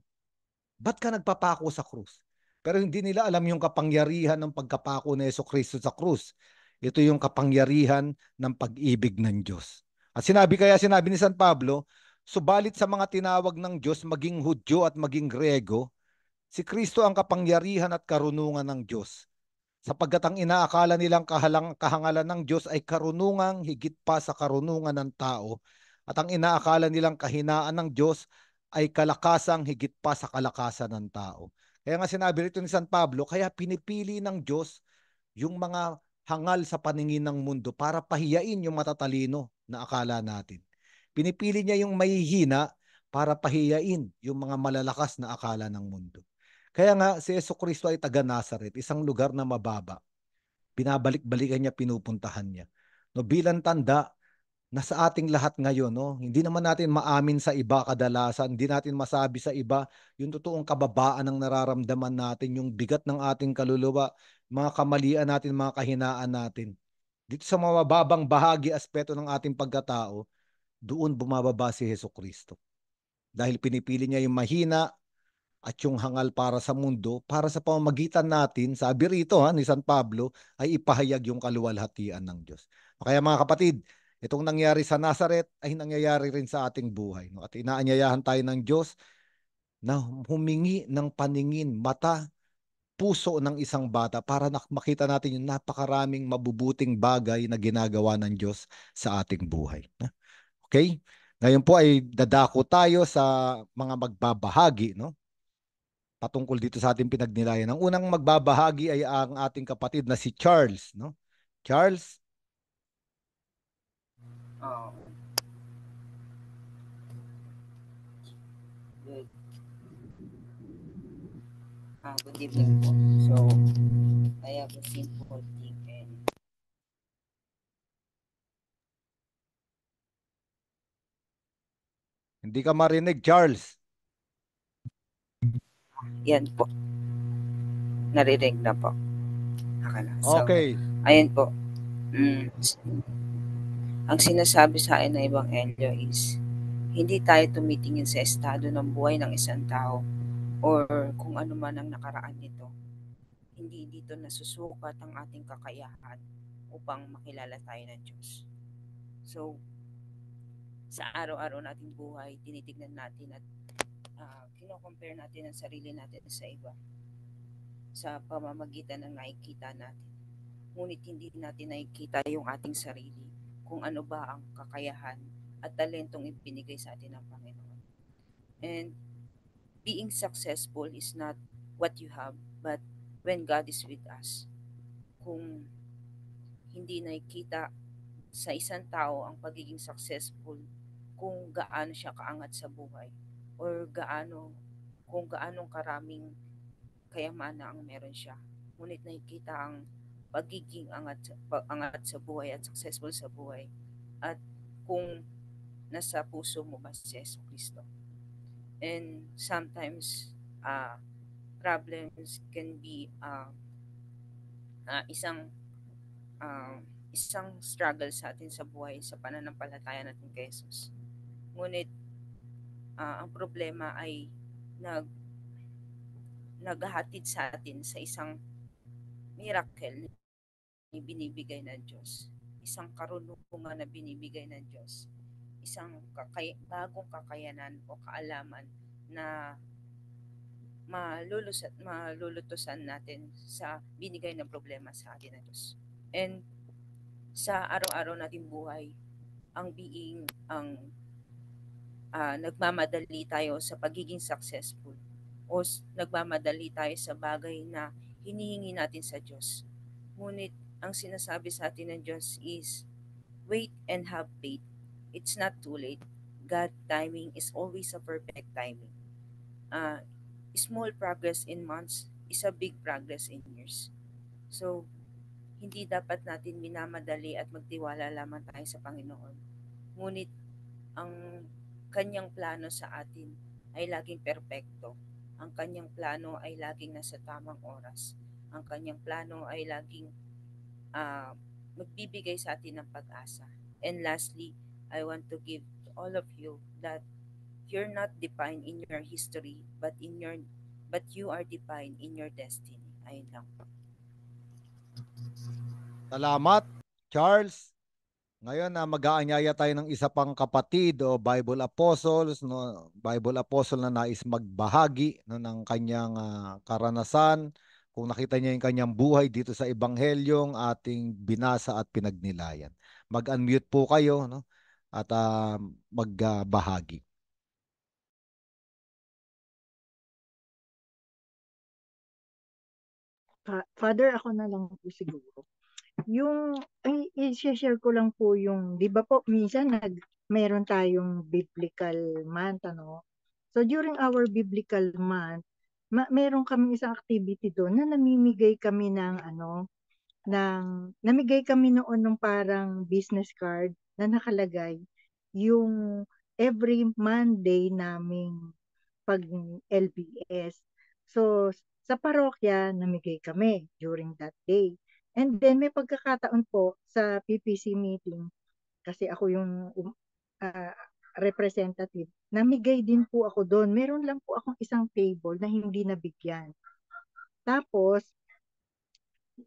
Ba't ka nagpapako sa krus? Pero hindi nila alam yung kapangyarihan ng pagkapako ni Jesucristo sa krus. Ito yung kapangyarihan ng pag-ibig ng Diyos. At sinabi ni San Pablo, subalit sa mga tinawag ng Diyos, maging Hudyo at maging Griego, si Kristo ang kapangyarihan at karunungan ng Diyos. Sapagkat ang inaakala nilang kahangalan ng Diyos ay karunungang higit pa sa karunungan ng tao. At ang inaakala nilang kahinaan ng Diyos ay kalakasang higit pa sa kalakasan ng tao. Kaya nga sinabi rito ni San Pablo, kaya pinipili ng Diyos yung mga hangal sa paningin ng mundo para pahiyain yung matatalino na akala natin. Pinipili niya yung mahihina para pahiyain yung mga malalakas na akala ng mundo. Kaya nga si Jesucristo ay taga Nazaret, isang lugar na mababa. Binabalik-balikan niya, pinupuntahan niya. No, bilang tanda na sa ating lahat ngayon, no, hindi naman natin maamin sa iba kadalasan, hindi natin masabi sa iba yung totoong kababaan ng nararamdaman natin, yung bigat ng ating kaluluwa, mga kamalian natin, mga kahinaan natin. Dito sa mababang bahagi, aspeto ng ating pagkatao, doon bumababa si Jesucristo. Dahil pinipili niya yung mahina at yung hangal para sa mundo, para sa pamamagitan natin, sabi rito ni San Pablo, ay ipahayag yung kaluwalhatian ng Diyos. Kaya mga kapatid, itong nangyari sa Nazaret ay nangyayari rin sa ating buhay. No? At inaanyayahan tayo ng Diyos na humingi ng paningin, mata, puso ng isang bata para makita natin yung napakaraming mabubuting bagay na ginagawa ng Diyos sa ating buhay. Okay? Ngayon po ay dadako tayo sa mga magbabahagi, no? Patungkol dito sa ating pinagnilayan. Ang unang magbabahagi ay ang ating kapatid na si Charles, no? Charles? Good evening po. So, I have a simple thing and Hindi ka marinig, Charles. yan po. Narinig na po. Okay na. So, Okay. ayun po. Ang sinasabi sa akin ng Ebanghelyo is, hindi tayo tumitingin sa estado ng buhay ng isang tao or kung ano man ang nakaraan nito. Hindi dito nasusukat ang ating kakayahan upang makilala tayo ng Diyos. So, sa araw-araw nating buhay, tinitignan natin at kino-compare natin ang sarili natin sa iba sa pamamagitan ng nakikita natin. Ngunit hindi natin nakikita yung ating sarili kung ano ba ang kakayahan at talentong ibinigay sa atin ng Panginoon. And being successful is not what you have, but when God is with us. Kung hindi nakikita sa isang tao ang pagiging successful, kung gaano siya kaangat sa buhay, or kung gaanong karaming kayamanan ang meron siya. Ngunit nakikita ang pagiging angat sa buhay at successful sa buhay, at kung nasa puso mo ba si Yesu Cristo. And sometimes problems can be isang struggle sa atin sa buhay sa pananampalataya natin kay Jesus. Ngunit ang problema ay naghahatid sa atin sa isang miracle na binibigay ng Diyos. Isang karunungan na binibigay ng Diyos. Isang bagong kakayanan o kaalaman na malulutusan natin sa binigay ng problema sa atin ng Diyos. And sa araw-araw nating buhay, ang nagmamadali tayo sa pagiging successful o nagmamadali tayo sa bagay na hinihingi natin sa Diyos. Ngunit ang sinasabi sa atin ng Diyos is, wait and have faith. It's not too late. God's timing is always a perfect timing. Small progress in months is a big progress in years. So, hindi dapat natin minamadali at magtiwala lamang tayo sa Panginoon. Ngunit, ang kanyang plano sa atin ay laging perpekto. Ang kanyang plano ay laging nasa tamang oras. Ang kanyang plano ay laging magbibigay sa atin ng pag-asa. And lastly, I want to give to all of you that you're not defined in your history, but you are defined in your destiny. Ayun lang po. Salamat, Charles. Ngayon na mag-aanyaya tayo ng isa pang kapatid o Bible Apostles, no, Bible Apostle na nais magbahagi no, ng kanyang karanasan. Kung nakita niya yung kanyang buhay dito sa Ebanghelyong ating binasa at pinagnilayan. Mag-unmute po kayo no, at magbahagi. Father, ako na lang po siguro. I-share ko lang po yung, di ba po, minsan meron tayong biblical month, ano? So, during our biblical month, meron kami isang activity doon na namimigay kami namigay kami noon ng parang business card na nakalagay yung every Monday naming pag LBS. So, sa parokya, namigay kami during that day. And then, may pagkakataon po sa PPC meeting, kasi ako yung representative, namigay din po ako doon. Meron lang po akong isang table na hindi nabigyan. Tapos,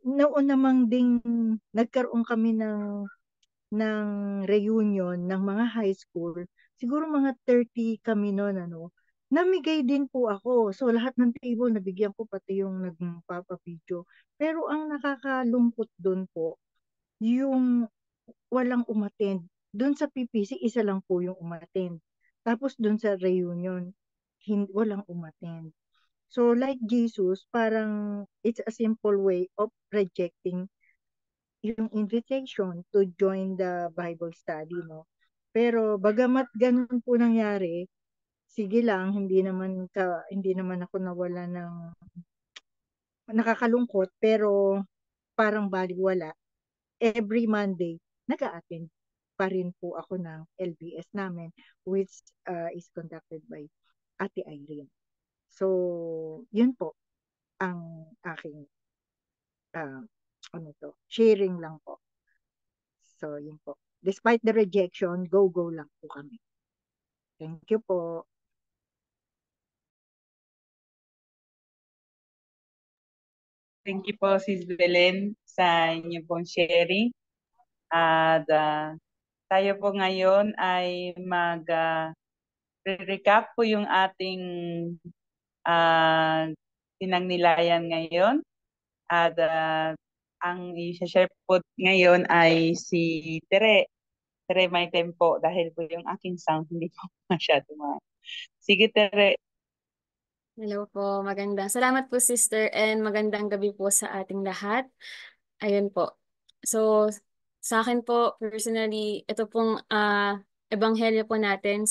noon namang ding nagkaroon kami ng reunion ng mga high school, siguro mga 30 kami noon, namigay din po ako. So, lahat ng table, nabigyan ko pati yung nagpapabideo. Pero ang nakakalungkot doon po, yung walang umattend. Doon sa PPC, isa lang po yung umattend. Tapos doon sa reunion, walang umattend. So, like Jesus, parang it's a simple way of rejecting yung invitation to join the Bible study, no? Pero bagamat ganun po nangyari, sige lang, hindi naman ako nawala ng nakakalungkot, pero parang baliwala. Every Monday, nag-a-attend pa rin po ako ng LBS namin, which is conducted by Ate Irene. So, yun po ang aking sharing lang po. So, yun po. Despite the rejection, go lang po kami. Thank you po. Thank you po, Sis Belen, sa inyo pong sharing. At tayo po ngayon ay recap po yung ating tinagnilayan ngayon. At ang i-share po ngayon ay si Tere. Tere, may tempo dahil po yung aking sound hindi po masyado Sige, Tere. Hello po, maganda. Salamat po sister and magandang gabi po sa ating lahat. Ayun po. So, sa akin po, personally, ito pong ebanghelyo po natin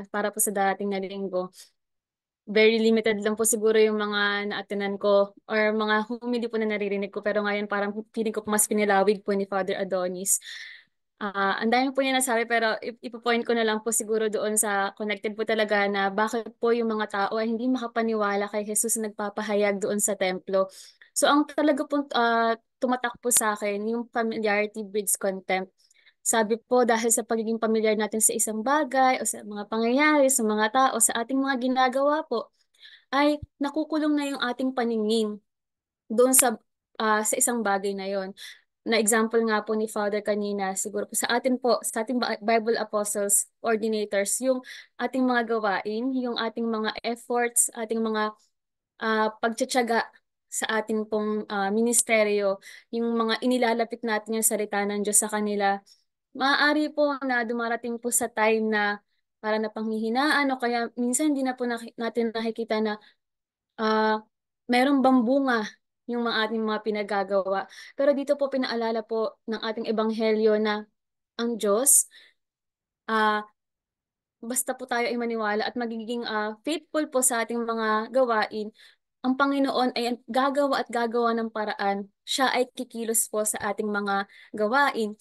para po sa darating na linggo. Very limited lang po siguro yung mga naatinan ko or mga humili po na naririnig ko. Pero ngayon parang feeling ko mas pinilawig po ni Father Adonis. Ang dami po niya nasabi pero ipo-point ko na lang po siguro doon sa connected po talaga na bakit po yung mga tao ay hindi makapaniwala kay Jesus na nagpapahayag doon sa templo. So ang talaga po tumatak po sa akin yung familiarity breeds contempt. Sabi po dahil sa pagiging familiar natin sa isang bagay o sa mga pangyayari, sa mga tao, sa ating mga ginagawa po, ay nakukulong na yung ating paningin doon sa isang bagay na yon. Na example nga po ni Father kanina, siguro po sa ating Bible Apostles, Ordinators, yung ating mga gawain, yung ating mga efforts, ating mga pagtsatsaga sa ating pong ministeryo, yung mga inilalapit natin yung salita ng Diyos sa kanila, maaari po na dumarating po sa time na para na panghihinaan o kaya minsan hindi na po natin nakikita na merong bang bunga yung ating mga pinagagawa. Pero dito po pinaalala po ng ating ebanghelyo na ang Diyos, basta po tayo ay maniwala at magiging faithful po sa ating mga gawain, ang Panginoon ay gagawa at gagawa ng paraan. Siya ay kikilos po sa ating mga gawain.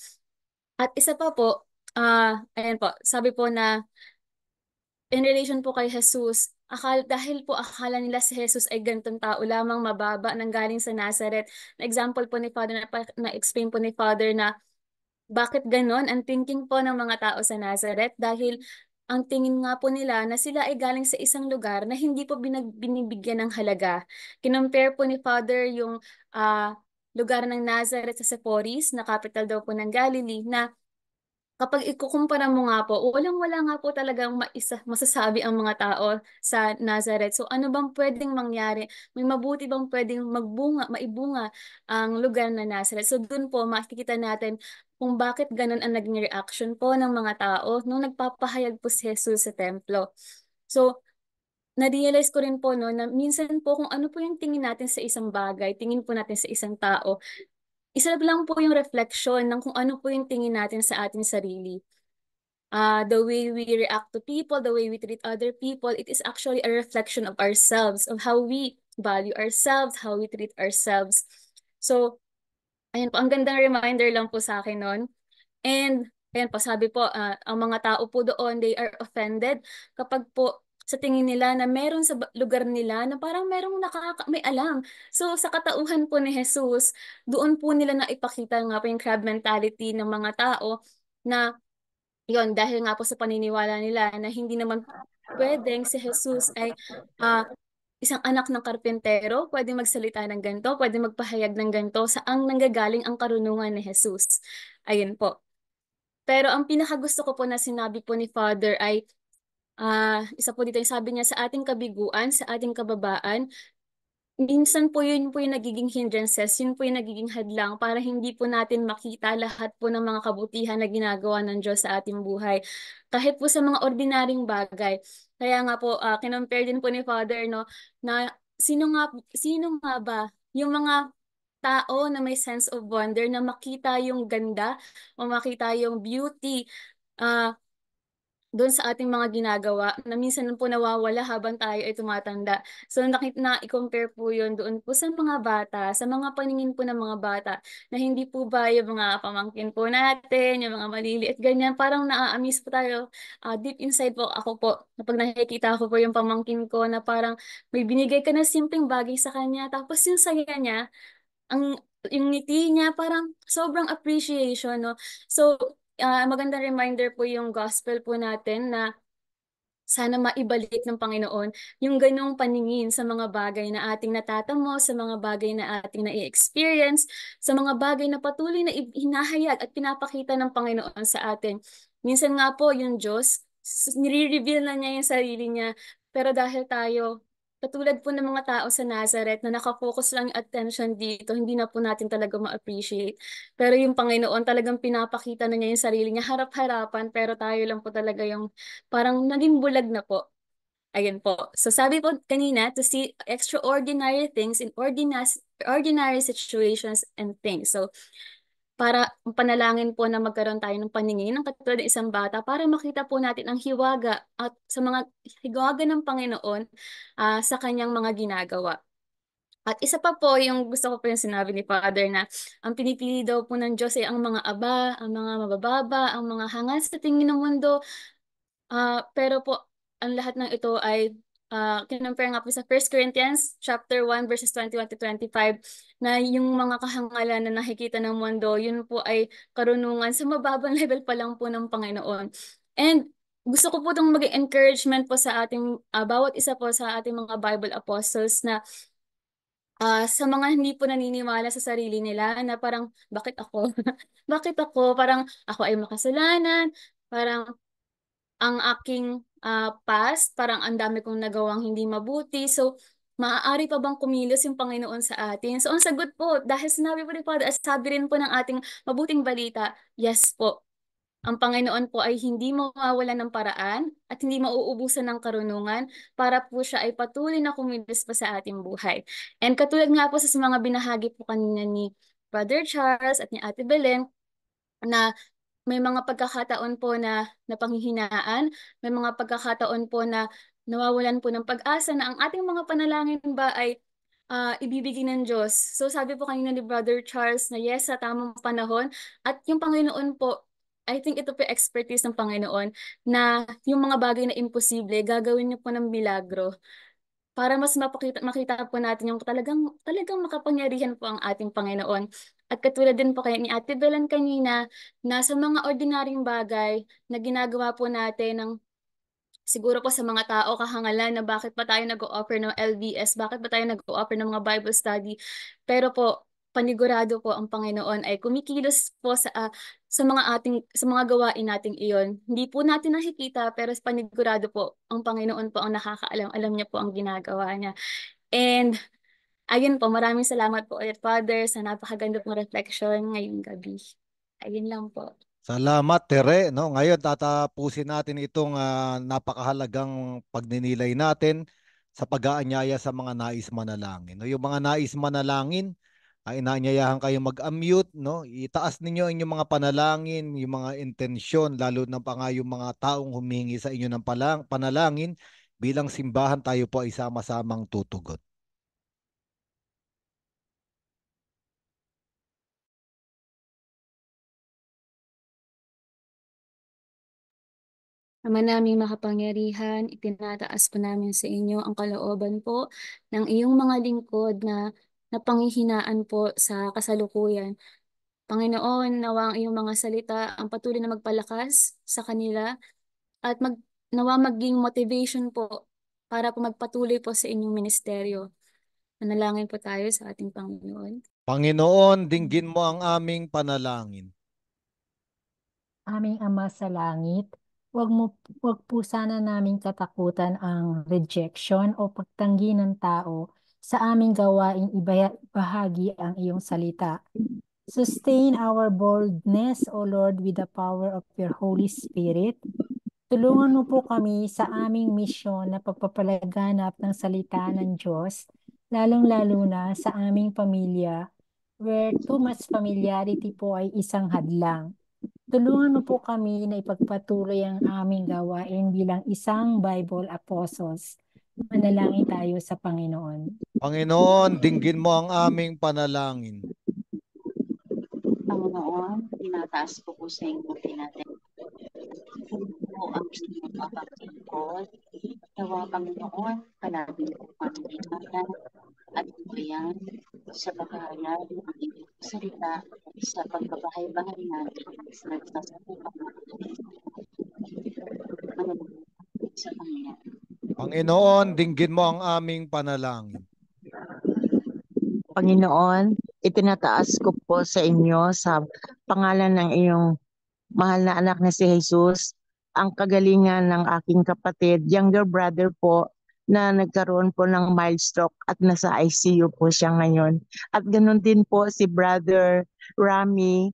At isa pa po, ayan po, sabi po na in relation po kay Jesus, dahil po akala nila si Jesus ay ganitong tao lamang mababa nang galing sa Nazareth. Na example po ni Father, na-explain po ni Father na bakit ganon ang thinking po ng mga tao sa Nazareth dahil ang tingin nga po nila na sila ay galing sa isang lugar na hindi po binibigyan ng halaga. Kinompare po ni Father yung lugar ng Nazareth sa Sepphoris, na capital daw po ng Galilee, na kapag ikukumpara mo nga po, walang-wala nga po talagang masasabi ang mga tao sa Nazareth. So ano bang pwedeng mangyari? May mabuti bang pwedeng maibunga ang lugar na Nazareth? So dun po makikita natin kung bakit ganun ang naging reaction po ng mga tao nung nagpapahayag po si Jesus sa templo. So na-realize ko rin po no, na minsan po kung ano po yung tingin natin sa isang bagay, tingin po natin sa isang tao, isa lang po yung reflection ng kung ano po yung tingin natin sa ating sarili. The way we react to people, the way we treat other people, it is actually a reflection of ourselves, of how we value ourselves, how we treat ourselves. So, ayan po, ang gandang reminder lang po sa akin nun. And, ayan po, sabi po, ang mga tao po doon, they are offended kapag po sa tingin nila na meron sa lugar nila na parang merong may alam. So sa katauhan po ni Jesus, doon po nila na ipakita nga po yung crab mentality ng mga tao na yon dahil nga po sa paniniwala nila na hindi naman pwedeng si Jesus ay isang anak ng karpentero, pwedeng magsalita ng ganito, pwedeng magpahayag ng ganito, saang nanggagaling ang karunungan ni Jesus. Ayun po. Pero ang pinakagusto ko po na sinabi po ni Father ay isa po dito yung sabi niya sa ating kabiguan, sa ating kababaan, minsan po yun po yung nagiging hindrances, yun po yung nagiging hadlang para hindi po natin makita lahat po ng mga kabutihan na ginagawa ng Diyos sa ating buhay. Kahit po sa mga ordinaryong bagay. Kaya nga po, kinompare din po ni Father, no, na sino nga ba yung mga tao na may sense of wonder, na makita yung ganda o makita yung beauty, doon sa ating mga ginagawa na minsan po nawawala habang tayo ay tumatanda. So i-compare po yun doon po sa mga bata, sa mga paningin po ng mga bata na hindi po ba yung mga pamangkin po natin, yung mga maliliit, ganyan, parang naa-amaze po tayo. Deep inside po ako po, kapag nakikita ko po yung pamangkin ko na parang may binigay ka na simpleng bagay sa kanya, tapos yung saya niya, ang yung ngiti niya, parang sobrang appreciation, no? So, magandang reminder po yung gospel po natin na sana maibalik ng Panginoon yung ganong paningin sa mga bagay na ating natatamo, sa mga bagay na ating na-experience, sa mga bagay na patuloy na hinahayag at pinapakita ng Panginoon sa atin. Minsan nga po yung Diyos, nire-reveal na niya yung sarili niya, pero dahil tayo, katulad po ng mga tao sa Nazareth na nakafocus lang yung attention dito, hindi na po natin talaga ma-appreciate. Pero yung Panginoon talagang pinapakita na niya yung sarili niya harap-harapan, pero tayo lang po talaga yung parang naging bulag na po. Ayun po. So sabi po kanina, to see extraordinary things in ordinary situations and things. So para panalangin po na magkaroon tayo ng paningin ng katulad ng isang bata para makita po natin ang hiwaga at sa mga hiwaga ng Panginoon sa kanyang mga ginagawa. At isa pa po yung gusto ko po yung sinabi ni Father na ang pinipili daw po ng Diyos ay ang mga aba, ang mga mabababa, ang mga hangal sa tingin ng mundo. Pero po, ang lahat ng ito ay kinumpare nga po sa 1 Corinthians chapter 1 verses 21 to 25 na yung mga kahangalan na nakikita ng mundo, yun po ay karunungan sa mababang level pa lang po ng Panginoon. And gusto ko po itong maging encouragement po sa ating bawat isa po sa ating mga Bible apostles na sa mga hindi po naniniwala sa sarili nila na parang bakit ako? Bakit ako? Parang ako ay makasalanan, parang ang aking past, parang ang dami kong nagawang hindi mabuti. So, maaari pa bang kumilos yung Panginoon sa atin? So, ang sagot po, dahil sinabi po ni Father, at sabi rin po ng ating mabuting balita, yes po. Ang Panginoon po ay hindi mawawalan ng paraan at hindi mauubusan ng karunungan para po siya ay patuloy na kumilos pa sa ating buhay. And katulad nga po sa mga binahagi po kanina ni Brother Charles at ni Ate Belen, na may mga pagkakataon po na napanghihinaan, may mga pagkakataon po na nawawalan po ng pag-asa na ang ating mga panalangin ba ay ibibigay ng Diyos. So sabi po kanina ni Brother Charles na yes, sa tamang panahon. At yung Panginoon po, I think ito po yung expertise ng Panginoon na yung mga bagay na imposible, gagawin niyo po ng milagro para mas makita po natin yung talagang makapangyarihan po ang ating Panginoon. At katulad din po kay ni Ate Belen kanina, na sa mga ordinaryong bagay na ginagawa po natin ng siguro po sa mga tao kahangalan na bakit pa tayo nag-o-offer ng LBS, bakit pa tayo nag-o-offer ng mga Bible study. Pero po, panigurado po ang Panginoon ay kumikilos po sa mga gawain nating iyon. Hindi po natin nakikita pero panigurado po ang Panginoon po ang nakakaalam. Alam niya po ang ginagawa niya. And ayun po, maraming salamat po ulit Father sa napakaganda pong reflection ngayong gabi. Ayun lang po. Salamat, Tere. No? Ngayon, tatapusin natin itong napakahalagang pagninilay natin sa pag-aanyaya sa mga nais manalangin. No? Yung mga nais manalangin, ay inaanyayahan kayo mag-unmute. No? Itaas ninyo inyong mga panalangin, yung mga intensyon, lalo na pa nga yung mga taong humingi sa inyo ng panalangin. Bilang simbahan, tayo po ay sama-samang tutugon. Ama naming makapangyarihan, itinataas po namin sa inyo ang kalooban po ng iyong mga lingkod na napanghihinaan po sa kasalukuyan. Panginoon, nawa ang iyong mga salita ang patuloy na magpalakas sa kanila at nawa maging motivation po para po magpatuloy po sa inyong ministeryo. Manalangin po tayo sa ating Panginoon. Panginoon, dinggin mo ang aming panalangin. Aming Ama sa langit, wag po sana namin katakutan ang rejection o pagtanggi ng tao sa aming gawaing ibahagi ang iyong salita. Sustain our boldness, O Lord, with the power of your Holy Spirit. Tulungan mo po kami sa aming misyon na pagpapalaganap ng salita ng Diyos, lalong-lalo na sa aming pamilya, where too much familiarity po ay isang hadlang. Tulungan mo po kami na ipagpatuloy ang aming gawain bilang isang Bible apostles. Manalangin tayo sa Panginoon. Panginoon, dinggin mo ang aming panalangin. Panginoon, tinataas po sa inyo natin. Po ang inyong mapagtingkod. Nawa, Panginoon, palagi po kami ingatan at ibayan sa paghahayag ng inyong salita sa pagbabahay-bahay natin sa nagsasabukan sa Panginoon. Panginoon, dinggin mo ang aming panalangin. Panginoon, itinataas ko po sa inyo sa pangalan ng iyong mahal na anak na si Jesus, ang kagalingan ng aking kapatid, younger brother po, na nagkaroon po ng mild stroke at nasa ICU po siya ngayon. At ganun din po si Brother Rami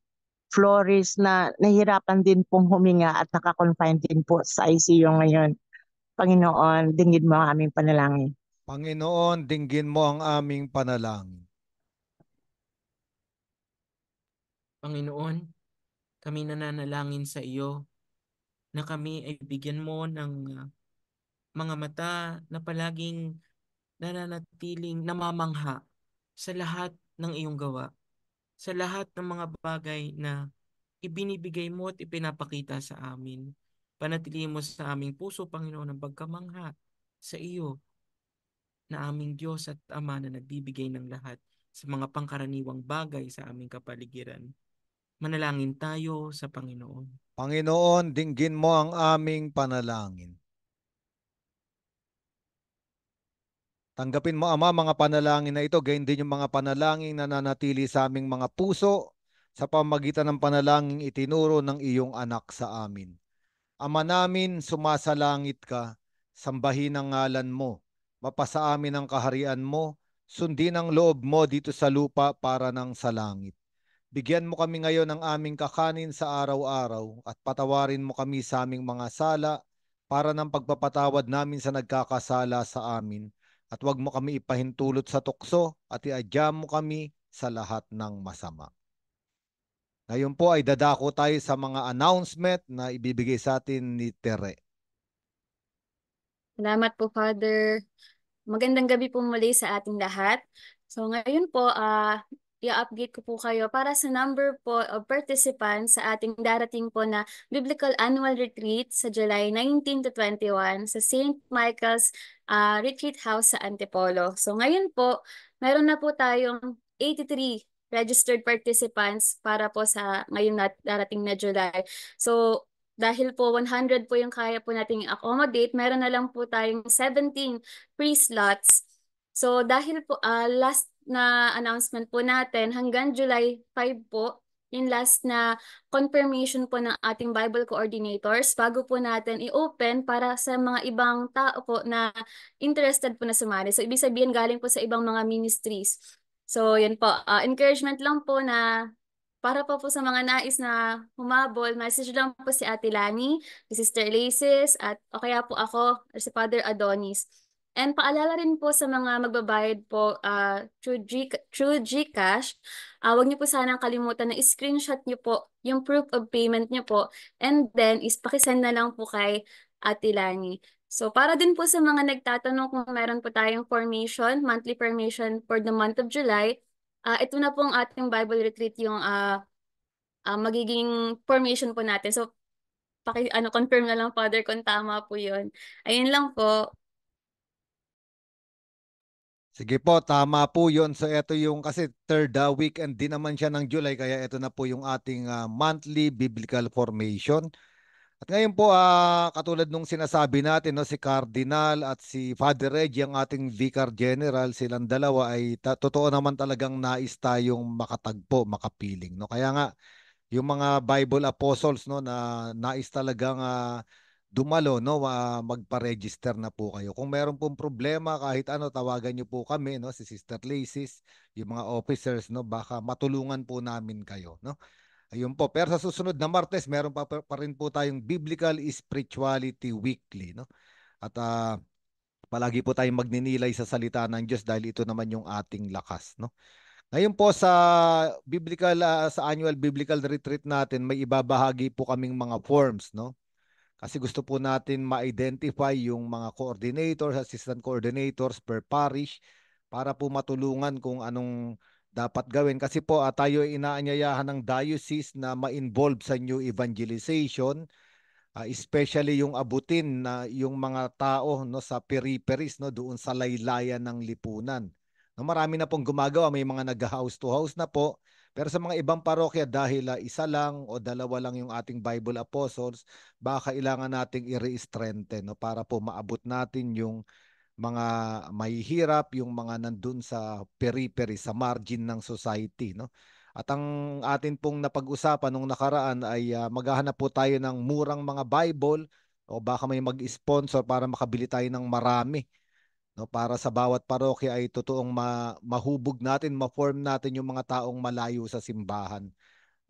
Flores na nahirapan din pong huminga at nakakonfine din po sa ICU ngayon. Panginoon, dinggin mo ang aming panalangin. Panginoon, dinggin mo ang aming panalangin. Panginoon, kami nananalangin sa iyo na kami ay bigyan mo ng mga mata na palaging nananatiling namamangha sa lahat ng iyong gawa, sa lahat ng mga bagay na ibinibigay mo at ipinapakita sa amin. Panatilihin mo sa aming puso, Panginoon, ang pagkamangha sa iyo na aming Diyos at Ama na nagbibigay ng lahat sa mga pangkaraniwang bagay sa aming kapaligiran. Manalangin tayo sa Panginoon. Panginoon, dinggin mo ang aming panalangin. Tanggapin mo, Ama, mga panalangin na ito, gayon din yung mga panalangin na nanatili sa aming mga puso sa pamagitan ng panalangin itinuro ng iyong anak sa amin. Ama namin, sumasalangit ka, sambahin ang ngalan mo, mapasa amin ang kaharian mo, sundin ang loob mo dito sa lupa para ng sa langit. Bigyan mo kami ngayon ng aming kakanin sa araw-araw at patawarin mo kami sa aming mga sala para ng pagpapatawad namin sa nagkakasala sa amin. At huwag mo kami ipahintulot sa tukso at iadya mo kami sa lahat ng masama. Ngayon po ay dadako tayo sa mga announcement na ibibigay sa atin ni Tere. Salamat po, Father. Magandang gabi po muli sa ating lahat. So ngayon po, i-update ko po kayo para sa number po of participants sa ating darating po na Biblical Annual Retreat sa July 19 to 21 sa St. Michael's Retreat House sa Antipolo. So ngayon po, meron na po tayong 83 registered participants para po sa ngayon darating na July. So dahil po 100 po yung kaya po nating accommodate, meron na lang po tayong 17 free slots. So dahil po last na announcement po natin hanggang July 5 po, yung last na confirmation po ng ating Bible coordinators bago po natin i-open para sa mga ibang tao po na interested po na sumali. So ibig sabihin galing po sa ibang mga ministries. So yun po, encouragement lang po na para po sa mga nais na humabol, message lang po si Ate Lani, si Sister Laces, at o kaya po ako, or si Father Adonis. And paalala rin po sa mga magbabayad po through GCash, huwag niyo po sanang kalimutan na screenshot niyo po yung proof of payment niyo po, and then pakisend na lang po kay Ate Lani. So para din po sa mga nagtatanong kung meron po tayong formation, monthly formation for the month of July, ito na pong ating Bible retreat yung magiging formation po natin. So, confirm na lang, Father, kung tama po yun. Ayun lang po. Sige po, tama po yun. So ito yung kasi third weekend din naman siya ng July, kaya ito na po yung ating monthly biblical formation. At ngayon po, katulad nung sinasabi natin, no, si Cardinal at si Father Reggie, ang ating Vicar General, silang dalawa ay totoo naman talagang nais tayong makatagpo, makapiling. No? Kaya nga, yung mga Bible Apostles, no, na nais talagang dumalo, no, magpa-register na po kayo. Kung meron pong problema, kahit ano, tawagan nyo po kami, no, si Sister Laces, yung mga officers, no, baka matulungan po namin kayo, no. Ayun po. Pero sa susunod na Martes, meron pa rin po tayong Biblical Spirituality Weekly, no? At palagi po tayong magninilay sa salita ng Diyos dahil ito naman yung ating lakas, no? Ngayon po sa sa annual Biblical Retreat natin, may ibabahagi po kaming mga forms, no? Kasi gusto po natin ma-identify yung mga coordinators, assistant coordinators per parish para po matulungan kung anong dapat gawin. Kasi po tayo ay inaanyayahan ng diocese na ma-involve sa new evangelization, especially yung abutin na yung mga tao, no, sa peripheries, no, doon sa laylayan ng lipunan. No, marami na pong gumagawa, may mga nag-house to house na po, Pero sa mga ibang parokya, dahil isa lang o dalawa lang yung ating Bible Apostles, baka kailangan nating i-re-strengthen, no, para po maabot natin yung mga mahihirap, yung mga nandun sa periphery, sa margin ng society, no? At ang atin pong napag-usapan nung nakaraan ay maghahanap po tayo ng murang mga Bible o baka may mag-sponsor para makabili tayo ng marami, no, para sa bawat parokya ay totoong mahubog natin, ma-form natin yung mga taong malayo sa simbahan.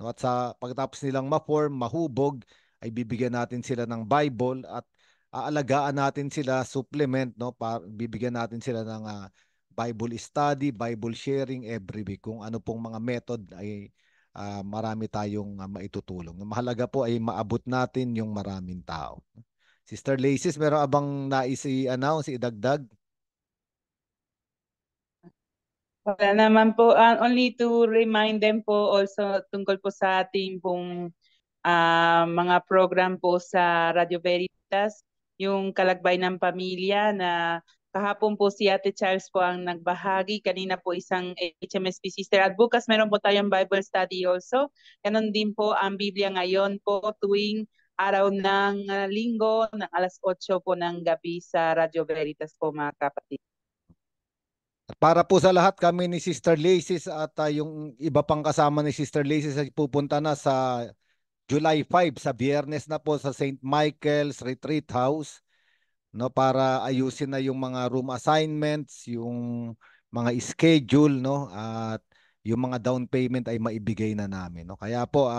No, at sa pagkatapos nilang ma-form, mahubog, ay bibigyan natin sila ng Bible at aalagaan natin sila, supplement, no, bibigyan natin sila ng Bible study, Bible sharing every week. Kung ano pong mga method ay marami tayong maitutulong. Mahalaga po ay maabot natin yung maraming tao. Sister Laces, meron abang nais i-announce, idagdag? Wala naman po. Only to remind them po also tungkol po sa ating pong mga program po sa Radio Veritas, yung Kalakbay ng Pamilya na kahapon po si Ate Charles po ang nagbahagi, kanina po isang HMSP sister at bukas meron po tayong Bible study also. Ganon din po ang Biblia ngayon po tuwing araw ng linggo ng alas 8 po ng gabi sa Radio Veritas po mga kapatid. Para po sa lahat, kami ni Sister Laces at yung iba pang kasama ni Sister Laces ay pupunta na sa July 5 sa Biyernes na po sa St. Michael's Retreat House, no, para ayusin na yung mga room assignments, yung mga schedule, no, at yung mga down payment ay maibigay na namin, no. Kaya po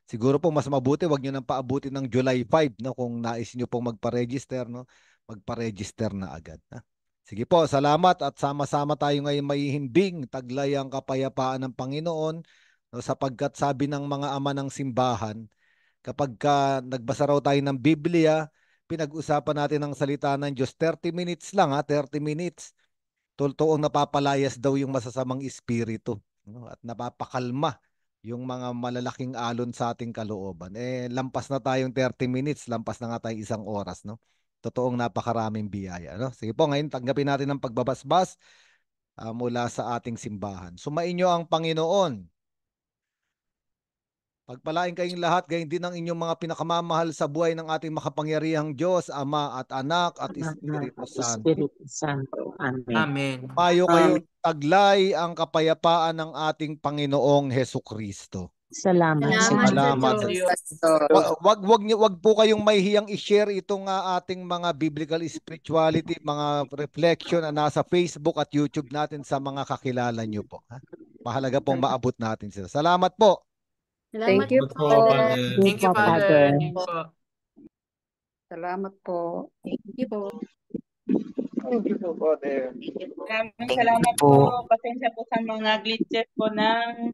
siguro po mas mabuti wag niyo nang paabutin ng July 5, no, kung nais niyo pong magpa-register, no, magpa-register na agad, ha? Sige po, salamat at sama-sama tayo ngayon maihimbing, taglay ang kapayapaan ng Panginoon, no, sapagkat sabi ng mga ama ng simbahan, kapag nagbasa raw tayo ng Biblia, pinag-usapan natin ang salita ng Diyos, 30 minutes lang, 30 minutes. Totoong napapalayas daw yung masasamang espiritu, no, at napapakalma yung mga malalaking alon sa ating kalooban. Lampas na tayong 30 minutes, lampas na nga tayong 1 oras, no? Totoong napakaraming biyaya, no? Sige po, ngayon tanggapin natin ang pagbabasbas mula sa ating simbahan. Sumainyo ang Panginoon. Pagpalain kayong lahat, gayon din ang inyong mga pinakamamahal sa buhay ng ating makapangyarihang Diyos, Ama at Anak at Espiritu Santo. Espiritu Santo. Amen. Amen. Payo kayo taglay ang kapayapaan ng ating Panginoong Hesukristo. Salamat sa Salamat sa Diyos. Wag po kayong mahihiyang i-share itong ating mga biblical spirituality, mga reflection na nasa Facebook at YouTube natin sa mga kakilala nyo po. Mahalaga pong maabot natin sila. Salamat po. Salamat Thank you po. po. Thank you, Father. Thank you po. Salamat po. Thank you po. Thank you po, Father. Maraming salamat po. Pasensya po sa mga glitches po ng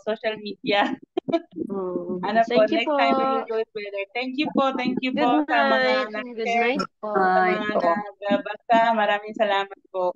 social media. Thank you next po. time we will do it better. Thank you po Good sa mga night. Good nag-share, night po. sa mga nagbasa. Maraming salamat po.